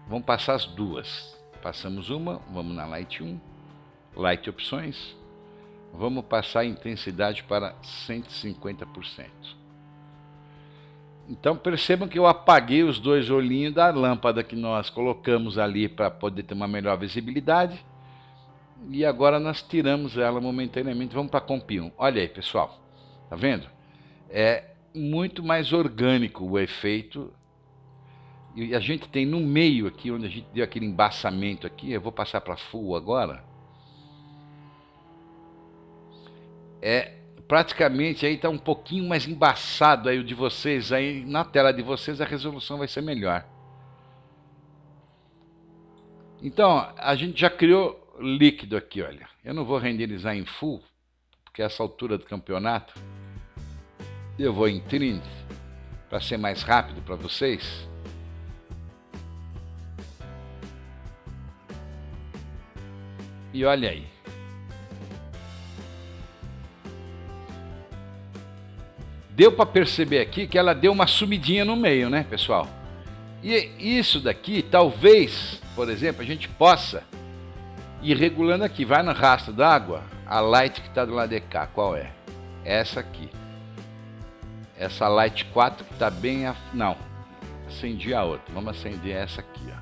Vamos passar as duas. Passamos uma, vamos na Light 1, Light Opções. Vamos passar a intensidade para 150%. Então percebam que eu apaguei os dois olhinhos da lâmpada que nós colocamos ali para poder ter uma melhor visibilidade. E agora nós tiramos ela momentaneamente. Vamos para a Comp 1. Olha aí, pessoal. Tá vendo? É muito mais orgânico o efeito. E a gente tem no meio aqui, onde a gente deu aquele embaçamento aqui. Eu vou passar para Full agora. Praticamente aí está um pouquinho mais embaçado aí o de vocês. Aí na tela de vocês a resolução vai ser melhor. Então, a gente já criou líquido aqui, olha. Eu não vou renderizar em full, porque essa altura do campeonato eu vou em trim para ser mais rápido para vocês. E olha aí. Deu para perceber aqui que ela deu uma sumidinha no meio, né, pessoal? E isso daqui, talvez, por exemplo, a gente possa ir regulando aqui. Vai no rastro d'água, a light que está do lado de cá, qual é? Essa aqui. Essa light 4 que está bem... Não, acendi a outra. Vamos acender essa aqui, ó.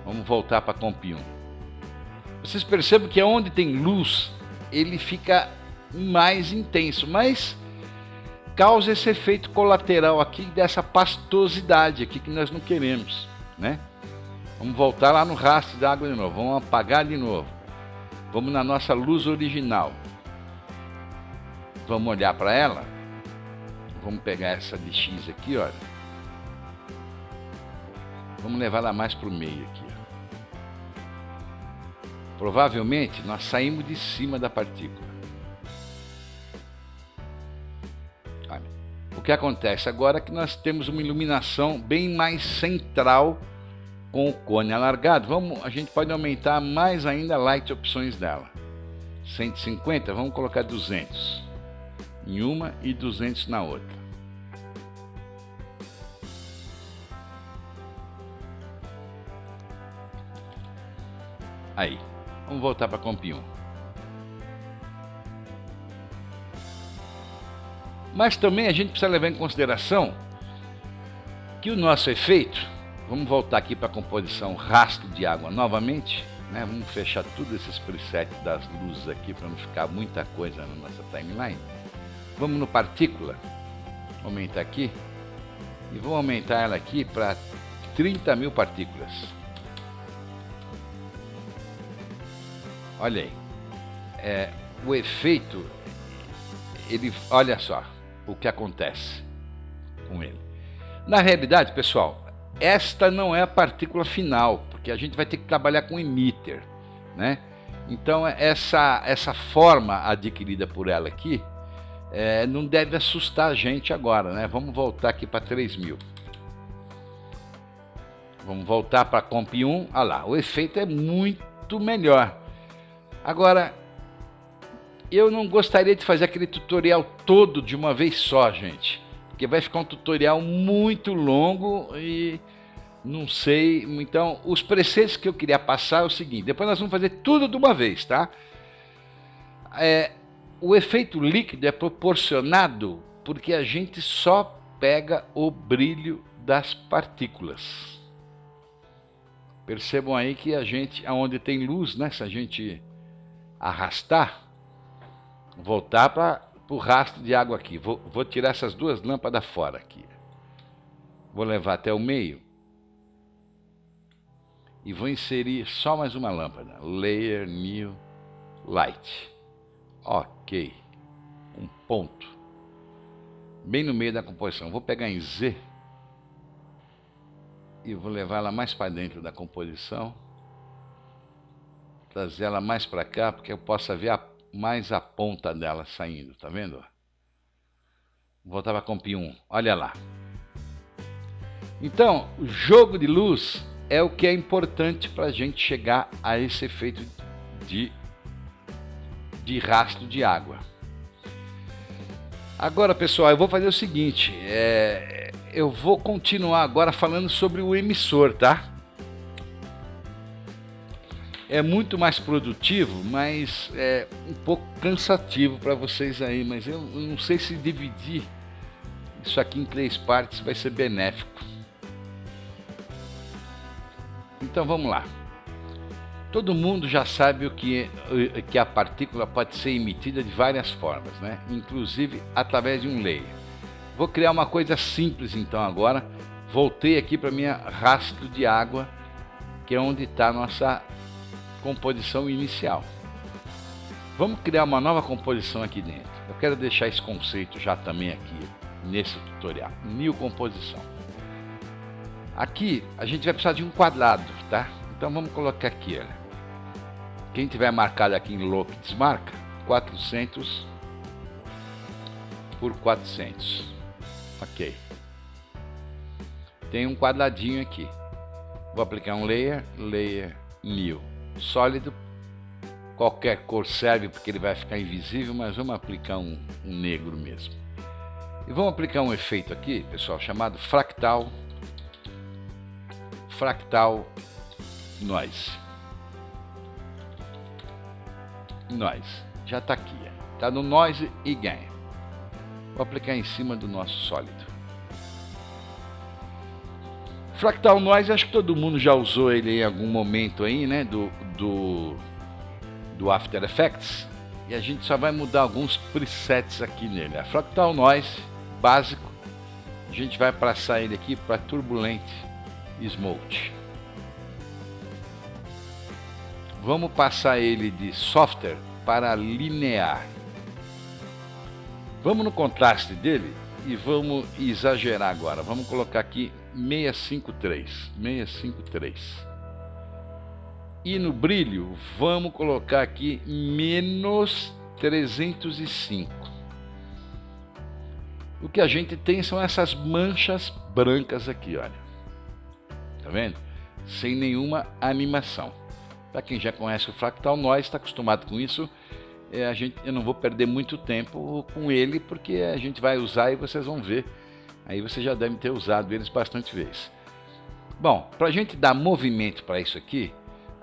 Vamos voltar para a Comp 1. Vocês percebem que onde tem luz, ele fica mais intenso, mas causa esse efeito colateral aqui dessa pastosidade aqui que nós não queremos, né? Vamos voltar lá no rastro d'água de novo, vamos apagar de novo. Vamos na nossa luz original. Vamos olhar para ela. Vamos pegar essa de X aqui, olha. Vamos levar ela mais para o meio aqui, ó. Provavelmente nós saímos de cima da partícula. Olha, o que acontece agora é que nós temos uma iluminação bem mais central com o cone alargado. A gente pode aumentar mais ainda a light opções dela. 150, vamos colocar 200 em uma e 200 na outra. Aí, vamos voltar para a Comp 1. Mas também a gente precisa levar em consideração que o nosso efeito, vamos voltar aqui para a composição rastro de água novamente, né? Vamos fechar todos esses presets das luzes aqui para não ficar muita coisa na nossa timeline. Vamos no partícula, aumentar aqui, e vou aumentar ela aqui para 30 mil partículas. Olha aí, o efeito, olha só o que acontece com ele. Na realidade, pessoal, esta não é a partícula final, porque a gente vai ter que trabalhar com emitter, né? Então essa forma adquirida por ela aqui não deve assustar a gente agora, né? Vamos voltar aqui para 3000. Vamos voltar para a Comp 1. Olha lá, o efeito é muito melhor. Agora, eu não gostaria de fazer aquele tutorial todo de uma vez só, gente, porque vai ficar um tutorial muito longo e Não sei. Então, os preceitos que eu queria passar é o seguinte. Depois nós vamos fazer tudo de uma vez, tá? O efeito líquido é proporcionado porque a gente só pega o brilho das partículas. Percebam aí que a gente, onde tem luz, né? Se a gente arrastar, voltar para o rastro de água aqui. Vou tirar essas duas lâmpadas fora aqui. Vou levar até o meio. E vou inserir só mais uma lâmpada. Layer New Light. Ok. Um ponto. Bem no meio da composição. Vou pegar em Z. E vou levar ela mais para dentro da composição. Trazer ela mais para cá, porque eu possa ver mais a ponta dela saindo. Tá vendo? Vou voltar para a Comp 1. Olha lá. Então, o jogo de luz é o que é importante para a gente chegar a esse efeito de rastro de água. Agora, pessoal, eu vou fazer o seguinte, eu vou continuar agora falando sobre o emissor, tá? É muito mais produtivo, mas é um pouco cansativo para vocês aí, mas eu não sei se dividir isso aqui em 3 partes vai ser benéfico. Então vamos lá. Todo mundo já sabe que a partícula pode ser emitida de várias formas, né? Inclusive através de um layer. Vou criar uma coisa simples então agora. Voltei aqui para minha rastro de água, que é onde está a nossa composição inicial. Vamos criar uma nova composição aqui dentro. Eu quero deixar esse conceito já também aqui nesse tutorial. New composição. Aqui a gente vai precisar de um quadrado, tá? Então vamos colocar aqui, olha. Quem tiver marcado aqui em loc, desmarca 400 por 400. Ok. Tem um quadradinho aqui. Vou aplicar um layer, layer new. Sólido. Qualquer cor serve porque ele vai ficar invisível, mas vamos aplicar um negro mesmo. E vamos aplicar um efeito aqui, pessoal, chamado fractal noise. Noise. Já está aqui. Está no noise e gain. Vou aplicar em cima do nosso sólido. Fractal noise, acho que todo mundo já usou ele em algum momento aí, né? Do After Effects. E a gente só vai mudar alguns presets aqui nele. A fractal noise básico. A gente vai passar ele aqui para Turbulent Smooth. Vamos passar ele de software para linear. Vamos no contraste dele e vamos exagerar agora. Vamos colocar aqui 653. E no brilho, vamos colocar aqui menos 305. O que a gente tem são essas manchas brancas aqui, olha. Tá vendo? Sem nenhuma animação. Para quem já conhece o Fractal Noise, está acostumado com isso, eu não vou perder muito tempo com ele, porque a gente vai usar e vocês vão ver. Aí vocês já devem ter usado eles bastante vezes. Bom, para a gente dar movimento para isso aqui,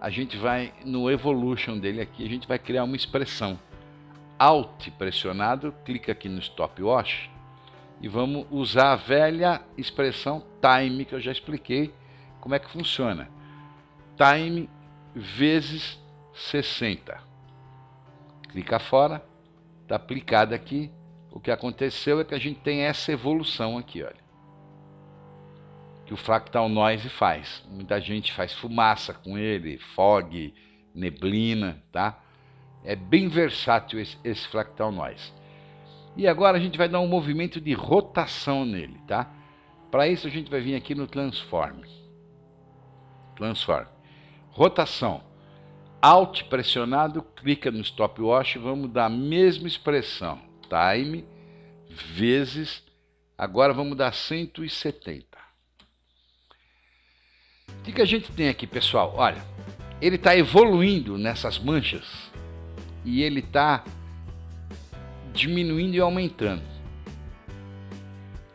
a gente vai no Evolution dele aqui, a gente vai criar uma expressão. Alt pressionado, clica aqui no Stopwatch e vamos usar a velha expressão Time, que eu já expliquei como é que funciona. Time vezes 60. Clica fora, está aplicado aqui. O que aconteceu é que a gente tem essa evolução aqui, olha, que o Fractal Noise faz. Muita gente faz fumaça com ele, fog, neblina, tá? É bem versátil esse Fractal Noise. E agora a gente vai dar um movimento de rotação nele, tá? Para isso a gente vai vir aqui no Transform. Rotação. Alt pressionado, clica no Stopwatch, vamos dar a mesma expressão. Time vezes, agora vamos dar 170. O que a gente tem aqui, pessoal? Olha, ele está evoluindo nessas manchas e ele está diminuindo e aumentando.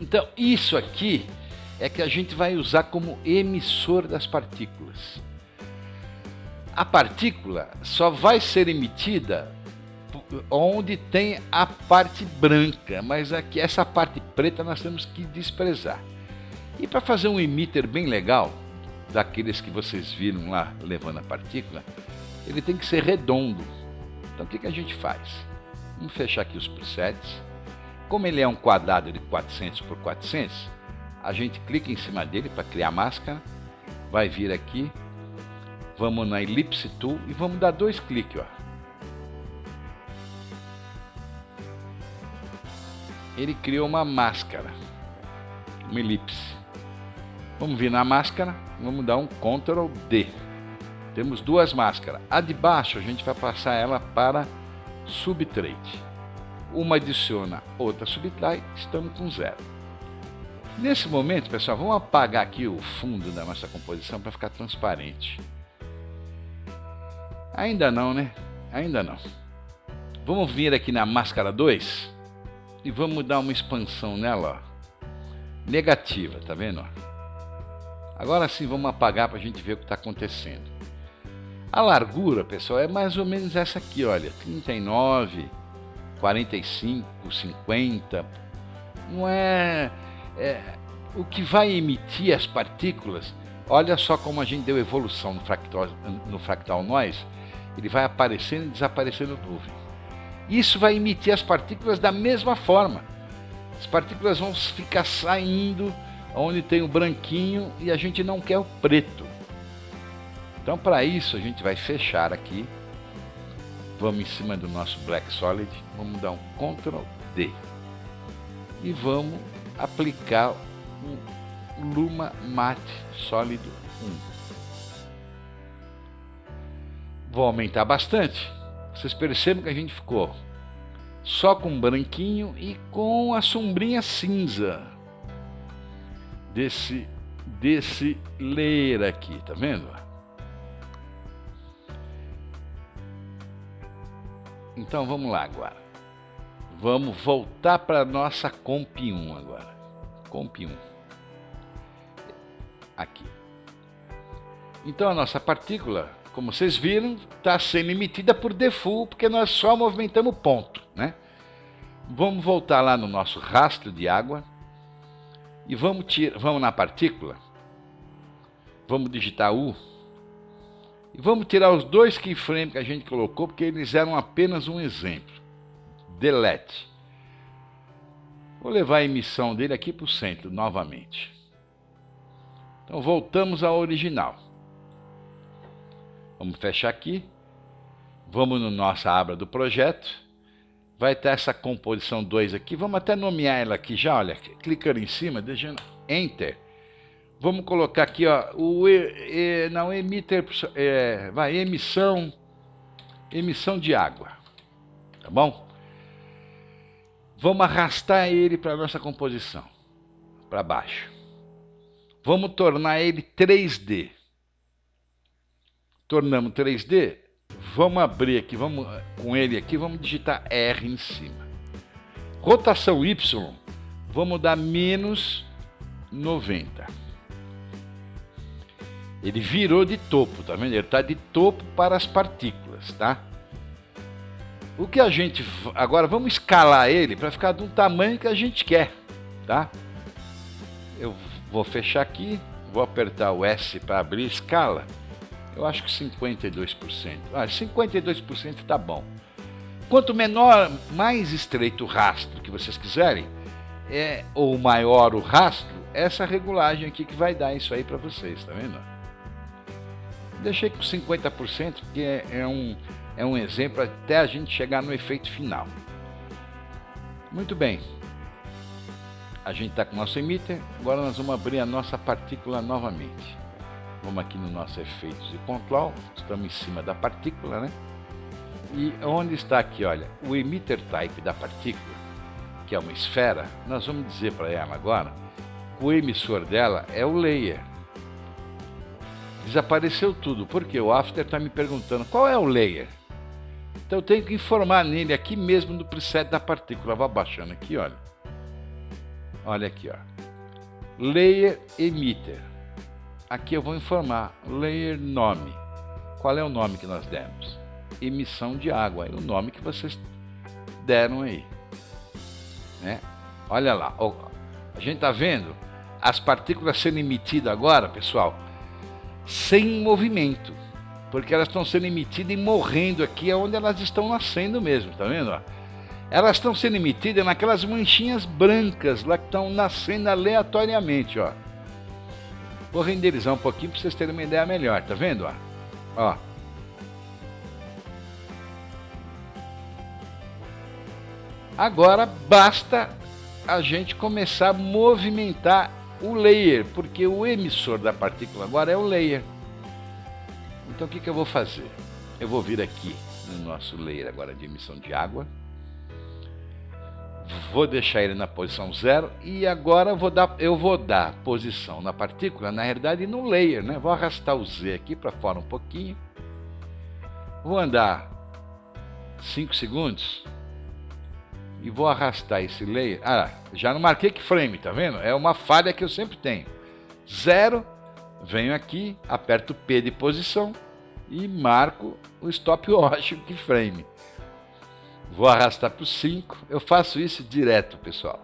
Então, isso aqui é que a gente vai usar como emissor das partículas. A partícula só vai ser emitida onde tem a parte branca, mas aqui essa parte preta nós temos que desprezar. E para fazer um emitter bem legal, daqueles que vocês viram lá levando a partícula, ele tem que ser redondo. Então o que a gente faz? Vamos fechar aqui os presets. Como ele é um quadrado de 400 por 400, a gente clica em cima dele para criar a máscara, vai vir aqui, vamos na Ellipse Tool e vamos dar 2 cliques, ó. Ele criou uma máscara, uma elipse. Vamos vir na máscara, vamos dar um Ctrl D. Temos 2 máscaras. A de baixo a gente vai passar ela para Subtrade. Uma adiciona, outra subtrai, estamos com 0. Nesse momento, pessoal, vamos apagar aqui o fundo da nossa composição para ficar transparente. Ainda não, né? Ainda não. Vamos vir aqui na máscara 2 e vamos dar uma expansão nela, ó. Negativa, tá vendo? Ó? Agora sim vamos apagar para a gente ver o que está acontecendo. A largura, pessoal, é mais ou menos essa aqui, olha, 39, 45, 50. Não o que vai emitir as partículas. Olha só como a gente deu evolução no fractal noise. Ele vai aparecendo e desaparecendo nuvem. Isso vai emitir as partículas da mesma forma. As partículas vão ficar saindo onde tem o branquinho e a gente não quer o preto. Então, para isso, a gente vai fechar aqui. Vamos em cima do nosso Black Solid. Vamos dar um Ctrl D. E vamos aplicar um Luma Matte Sólido 1. Vou aumentar bastante. Vocês percebem que a gente ficou só com branquinho e com a sombrinha cinza desse layer aqui, tá vendo? Então vamos lá agora. Vamos voltar para a nossa Comp 1 agora. Comp 1. Aqui. Então a nossa partícula, como vocês viram, está sendo emitida por default, porque nós só movimentamos o ponto, né? Vamos voltar lá no nosso rastro de água e vamos na partícula, vamos digitar U e vamos tirar os 2 keyframes que a gente colocou, porque eles eram apenas um exemplo. Delete. Vou levar a emissão dele aqui para o centro novamente. Então voltamos ao original. Vamos fechar aqui, vamos na nossa aba do projeto, vai ter essa composição 2 aqui, vamos até nomear ela aqui já, olha, clicando em cima, deixando Enter. Vamos colocar aqui, ó, não, emitter, emissão de água, tá bom? Vamos arrastar ele para a nossa composição, para baixo. Vamos tornar ele 3D. Tornamos 3D, vamos abrir aqui, vamos com ele aqui, vamos digitar R em cima. Rotação Y, vamos dar menos 90. Ele virou de topo, tá vendo? Ele está de topo para as partículas, tá? O que a gente... Agora vamos escalar ele para ficar do tamanho que a gente quer, tá? Eu vou fechar aqui, vou apertar o S para abrir escala. Eu acho que 52%. 52% está bom. Quanto menor, mais estreito o rastro que vocês quiserem, ou maior o rastro, essa regulagem aqui que vai dar isso aí para vocês, tá vendo? Deixei com 50%, porque é um exemplo até a gente chegar no efeito final. Muito bem. A gente está com o nosso emitter, agora nós vamos abrir a nossa partícula novamente. Vamos aqui no nosso efeitos e control, estamos em cima da partícula, né? E onde está aqui, olha, o emitter type da partícula, que é uma esfera, nós vamos dizer para ela agora, que o emissor dela é o layer. Desapareceu tudo, porque o After está me perguntando qual é o layer. Então eu tenho que informar nele aqui mesmo no preset da partícula. Vou abaixando aqui, olha. Olha aqui, ó. Layer Emitter. Aqui eu vou informar Layer Nome. Qual é o nome que nós demos? Emissão de água, é o nome que vocês deram aí, né? Olha lá, a gente está vendo as partículas sendo emitidas agora, pessoal, sem movimento, porque elas estão sendo emitidas e morrendo aqui onde elas estão nascendo mesmo, tá vendo? Elas estão sendo emitidas naquelas manchinhas brancas lá que estão nascendo aleatoriamente, ó. Vou renderizar um pouquinho para vocês terem uma ideia melhor, tá vendo? Ó. Agora basta a gente começar a movimentar o layer, porque o emissor da partícula agora é o layer. Então o que eu vou fazer? Eu vou vir aqui no nosso layer agora de emissão de água. Vou deixar ele na posição 0 e agora eu vou dar posição na partícula, na realidade no layer, né? Vou arrastar o Z aqui para fora um pouquinho. Vou andar 5 segundos e vou arrastar esse layer. Já não marquei keyframe, tá vendo? É uma falha que eu sempre tenho. 0, venho aqui, aperto P de posição e marco o stopwatch keyframe. Vou arrastar para o 5, eu faço isso direto, pessoal.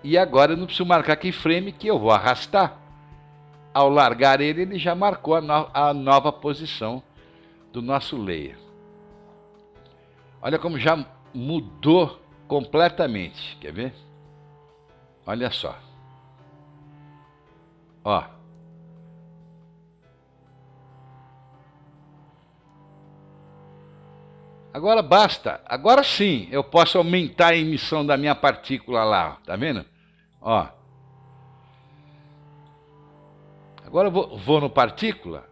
E agora eu não preciso marcar keyframe, que eu vou arrastar. Ao largar ele, ele já marcou a nova posição do nosso layer. Olha como já mudou completamente, quer ver? Olha só. Ó. Agora basta, agora sim eu posso aumentar a emissão da minha partícula lá, tá vendo? Ó. Agora eu vou no partícula,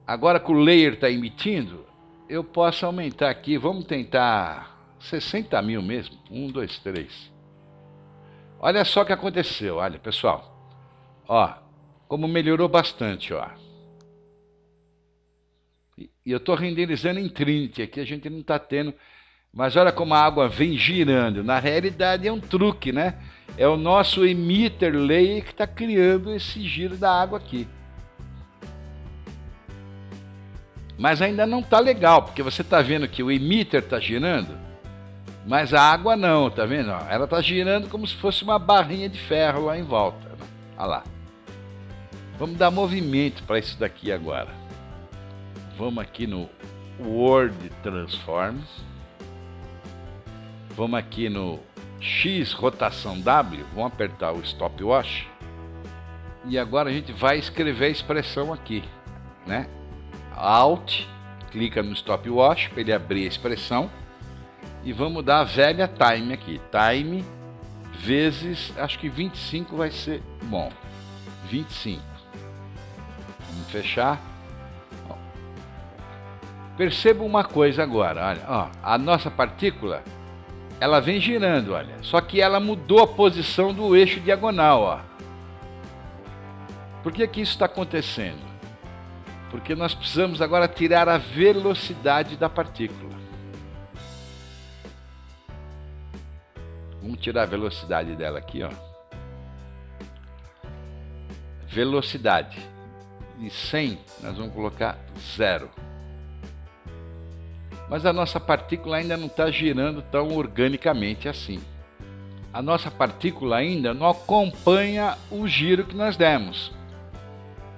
agora que o layer está emitindo, eu posso aumentar aqui, vamos tentar 60 mil mesmo, 1, 2, 3. Olha só o que aconteceu, olha pessoal, ó, como melhorou bastante, ó. E eu estou renderizando em Trinity, aqui a gente não está tendo, mas olha como a água vem girando, na realidade é um truque, né? É o nosso emitter layer que está criando esse giro da água aqui. Mas ainda não está legal, porque você está vendo que o emitter está girando, mas a água não, tá vendo? Ela está girando como se fosse uma barrinha de ferro lá em volta. Olha lá. Vamos dar movimento para isso daqui agora. Vamos aqui no World Transforms. Vamos aqui no X rotação W. Vamos apertar o stopwatch. E agora a gente vai escrever a expressão aqui, né? Alt, clica no stopwatch para ele abrir a expressão. E vamos dar a velha time aqui. Time vezes, acho que 25 vai ser bom. 25. Vamos fechar. Perceba uma coisa agora, olha, ó, a nossa partícula, ela vem girando, olha, só que ela mudou a posição do eixo diagonal, ó. Por que isso está acontecendo? Porque nós precisamos agora tirar a velocidade da partícula. Vamos tirar a velocidade dela aqui, ó. Velocidade. De 100, nós vamos colocar 0. Mas a nossa partícula ainda não está girando tão organicamente assim. A nossa partícula ainda não acompanha o giro que nós demos.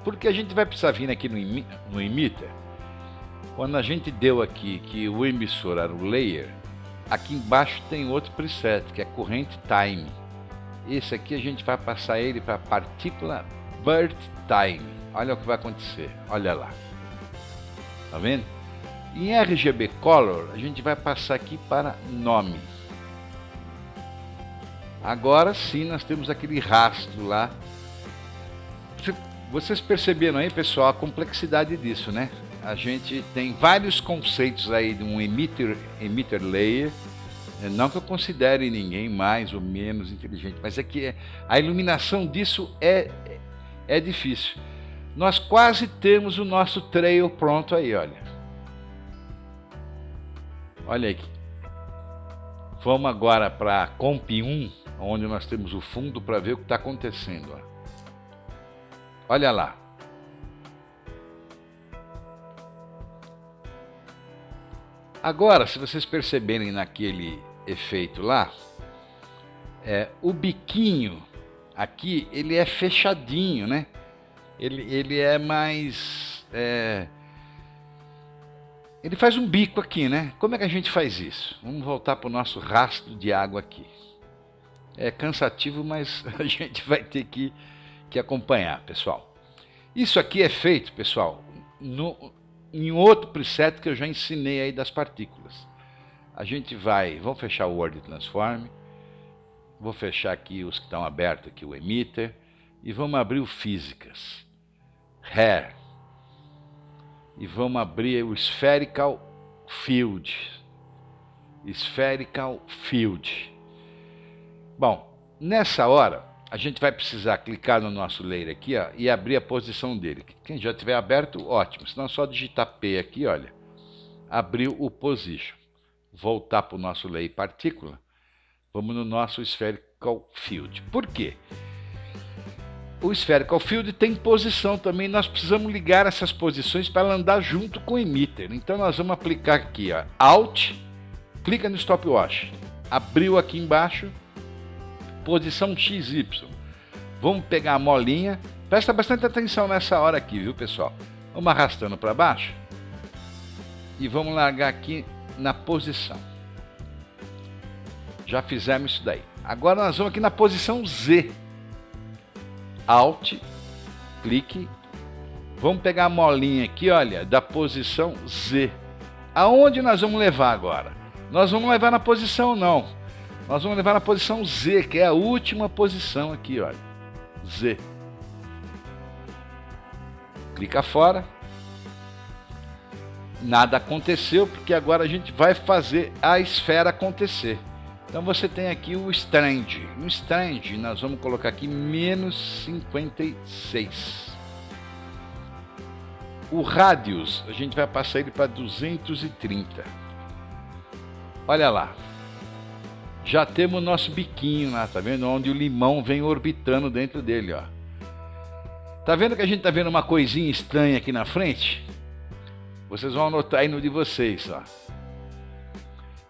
Porque a gente vai precisar vir aqui no emitter. Quando a gente deu aqui que o emissor era o layer, aqui embaixo tem outro preset, que é corrente time. Esse aqui a gente vai passar ele para a partícula birth time. Olha o que vai acontecer, olha lá. Tá vendo? Em RGB Color, a gente vai passar aqui para nome. Agora sim, nós temos aquele rastro lá. Vocês perceberam aí, pessoal, a complexidade disso, né? A gente tem vários conceitos aí de um emitter layer. Não que eu considere ninguém mais ou menos inteligente, mas é que a iluminação disso é difícil. Nós quase temos o nosso trail pronto aí, olha. Olha aqui. Vamos agora para Comp 1. onde nós temos o fundo para ver o que está acontecendo. Ó. Olha lá. Agora, se vocês perceberem naquele efeito lá, o biquinho aqui, ele é fechadinho, né? Ele é mais... ele faz um bico aqui, né? Como é que a gente faz isso? Vamos voltar para o nosso rastro de água aqui. É cansativo, mas a gente vai ter que acompanhar, pessoal. Isso aqui é feito, pessoal, em outro preset que eu já ensinei aí das partículas. A gente vamos fechar o Word Transform, vou fechar aqui os que estão abertos, aqui o Emitter, e vamos abrir o Físicas, Hair, e vamos abrir o Spherical Field. Bom, nessa hora, a gente vai precisar clicar no nosso layer aqui, ó, e abrir a posição dele. Quem já tiver aberto, ótimo. Se não, é só digitar P aqui, olha. Abriu o Position. Voltar para o nosso layer partícula. Vamos no nosso Spherical Field. Por quê? O Spherical Field tem posição também. Nós precisamos ligar essas posições para ela andar junto com o emitter. Então nós vamos aplicar aqui, ó, Alt, clica no Stopwatch. Abriu aqui embaixo. Posição XY. Vamos pegar a molinha. Presta bastante atenção nessa hora aqui, viu, pessoal? Vamos arrastando para baixo. E vamos largar aqui na posição. Já fizemos isso daí. Agora nós vamos aqui na posição Z. Alt, clique. Vamos pegar a molinha aqui, olha, da posição Z. Aonde nós vamos levar agora? Nós vamos levar na posição não. Nós vamos levar na posição Z, que é a última posição aqui, olha. Z. Clica fora. Nada aconteceu, porque agora a gente vai fazer a esfera acontecer. Então você tem aqui o Strand. No Strand nós vamos colocar aqui menos 56. O Radius, a gente vai passar ele para 230. Olha lá. Já temos o nosso biquinho lá, tá vendo? Onde o limão vem orbitando dentro dele, ó. Tá vendo que a gente tá vendo uma coisinha estranha aqui na frente? Vocês vão anotar aí no de vocês, ó.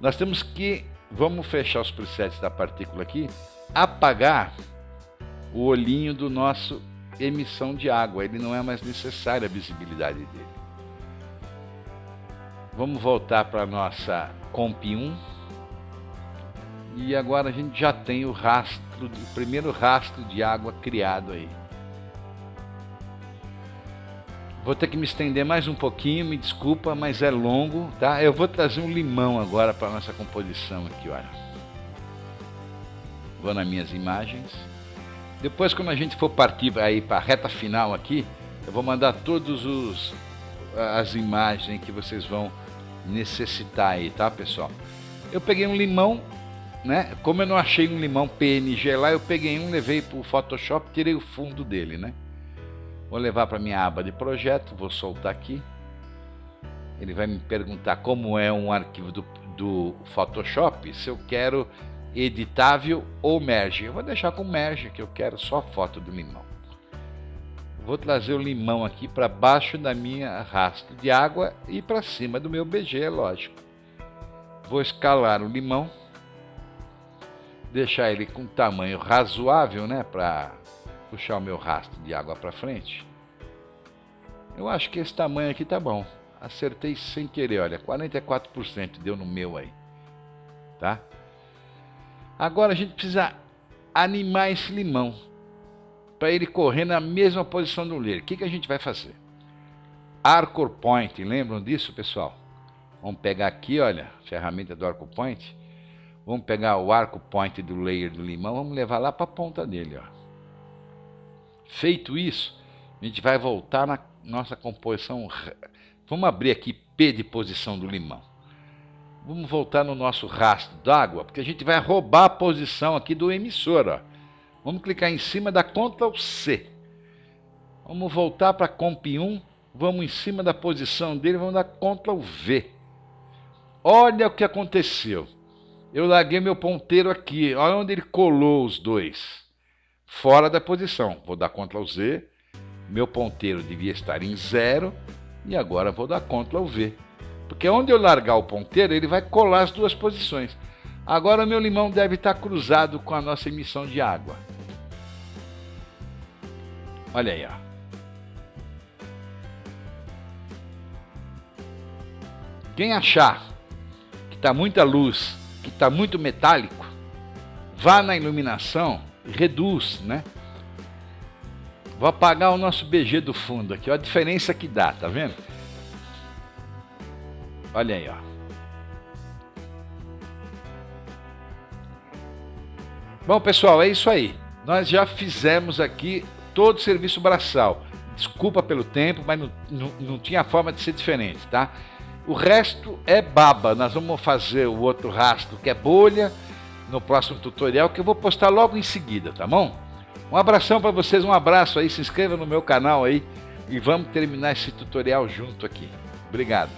Nós temos que, vamos fechar os presets da partícula aqui, apagar o olhinho do nosso emissão de água. Ele não é mais necessária a visibilidade dele. Vamos voltar para a nossa Comp 1. E agora a gente já tem o primeiro rastro de água criado aí. Vou ter que me estender mais um pouquinho, me desculpa, mas é longo, tá? Eu vou trazer um limão agora para a nossa composição aqui, olha. Vou nas minhas imagens. Depois, quando a gente for partir aí para a reta final aqui, eu vou mandar todas as imagens que vocês vão necessitar aí, tá, pessoal? Eu peguei um limão, né? Como eu não achei um limão PNG lá, eu peguei um, levei para o Photoshop, tirei o fundo dele, né? Vou levar para minha aba de projeto, vou soltar aqui. Ele vai me perguntar como é um arquivo do Photoshop, se eu quero editável ou merge. Eu vou deixar com merge, que eu quero só foto do limão. Vou trazer o limão aqui para baixo da minha rastro de água e para cima do meu BG, é lógico. Vou escalar o limão. Deixar ele com tamanho razoável, né, para puxar o meu rastro de água para frente. Eu acho que esse tamanho aqui tá bom. Acertei sem querer, olha, 44% deu no meu aí, tá? Agora a gente precisa animar esse limão para ele correr na mesma posição do layer. O que a gente vai fazer? Anchor Point, lembram disso, pessoal? Vamos pegar aqui, olha, ferramenta do Anchor Point. Vamos pegar o Anchor Point do layer do limão, vamos levar lá para a ponta dele, ó. Feito isso, a gente vai voltar na nossa composição. Vamos abrir aqui P de posição do limão. Vamos voltar no nosso rastro d'água, porque a gente vai roubar a posição aqui do emissor, ó. Vamos clicar em cima da Ctrl C. Vamos voltar para Comp 1, vamos em cima da posição dele, vamos dar Ctrl V. Olha o que aconteceu. Eu larguei meu ponteiro aqui. Olha onde ele colou os dois. Fora da posição. Vou dar Ctrl Z. Meu ponteiro devia estar em 0. E agora vou dar Ctrl V. Porque onde eu largar o ponteiro, ele vai colar as duas posições. Agora meu limão deve estar cruzado com a nossa emissão de água. Olha aí, ó. Quem achar que está muita luz, que está muito metálico, vá na iluminação e reduz, né? Vou apagar o nosso BG do fundo aqui, olha a diferença que dá, tá vendo? Olha aí, ó. Bom, pessoal, é isso aí. Nós já fizemos aqui todo o serviço braçal. Desculpa pelo tempo, mas não tinha forma de ser diferente, tá? O resto é baba. Nós vamos fazer o outro rastro, que é bolha, no próximo tutorial, que eu vou postar logo em seguida, tá bom? Um abração para vocês, um abraço aí, se inscreva no meu canal aí e vamos terminar esse tutorial junto aqui. Obrigado.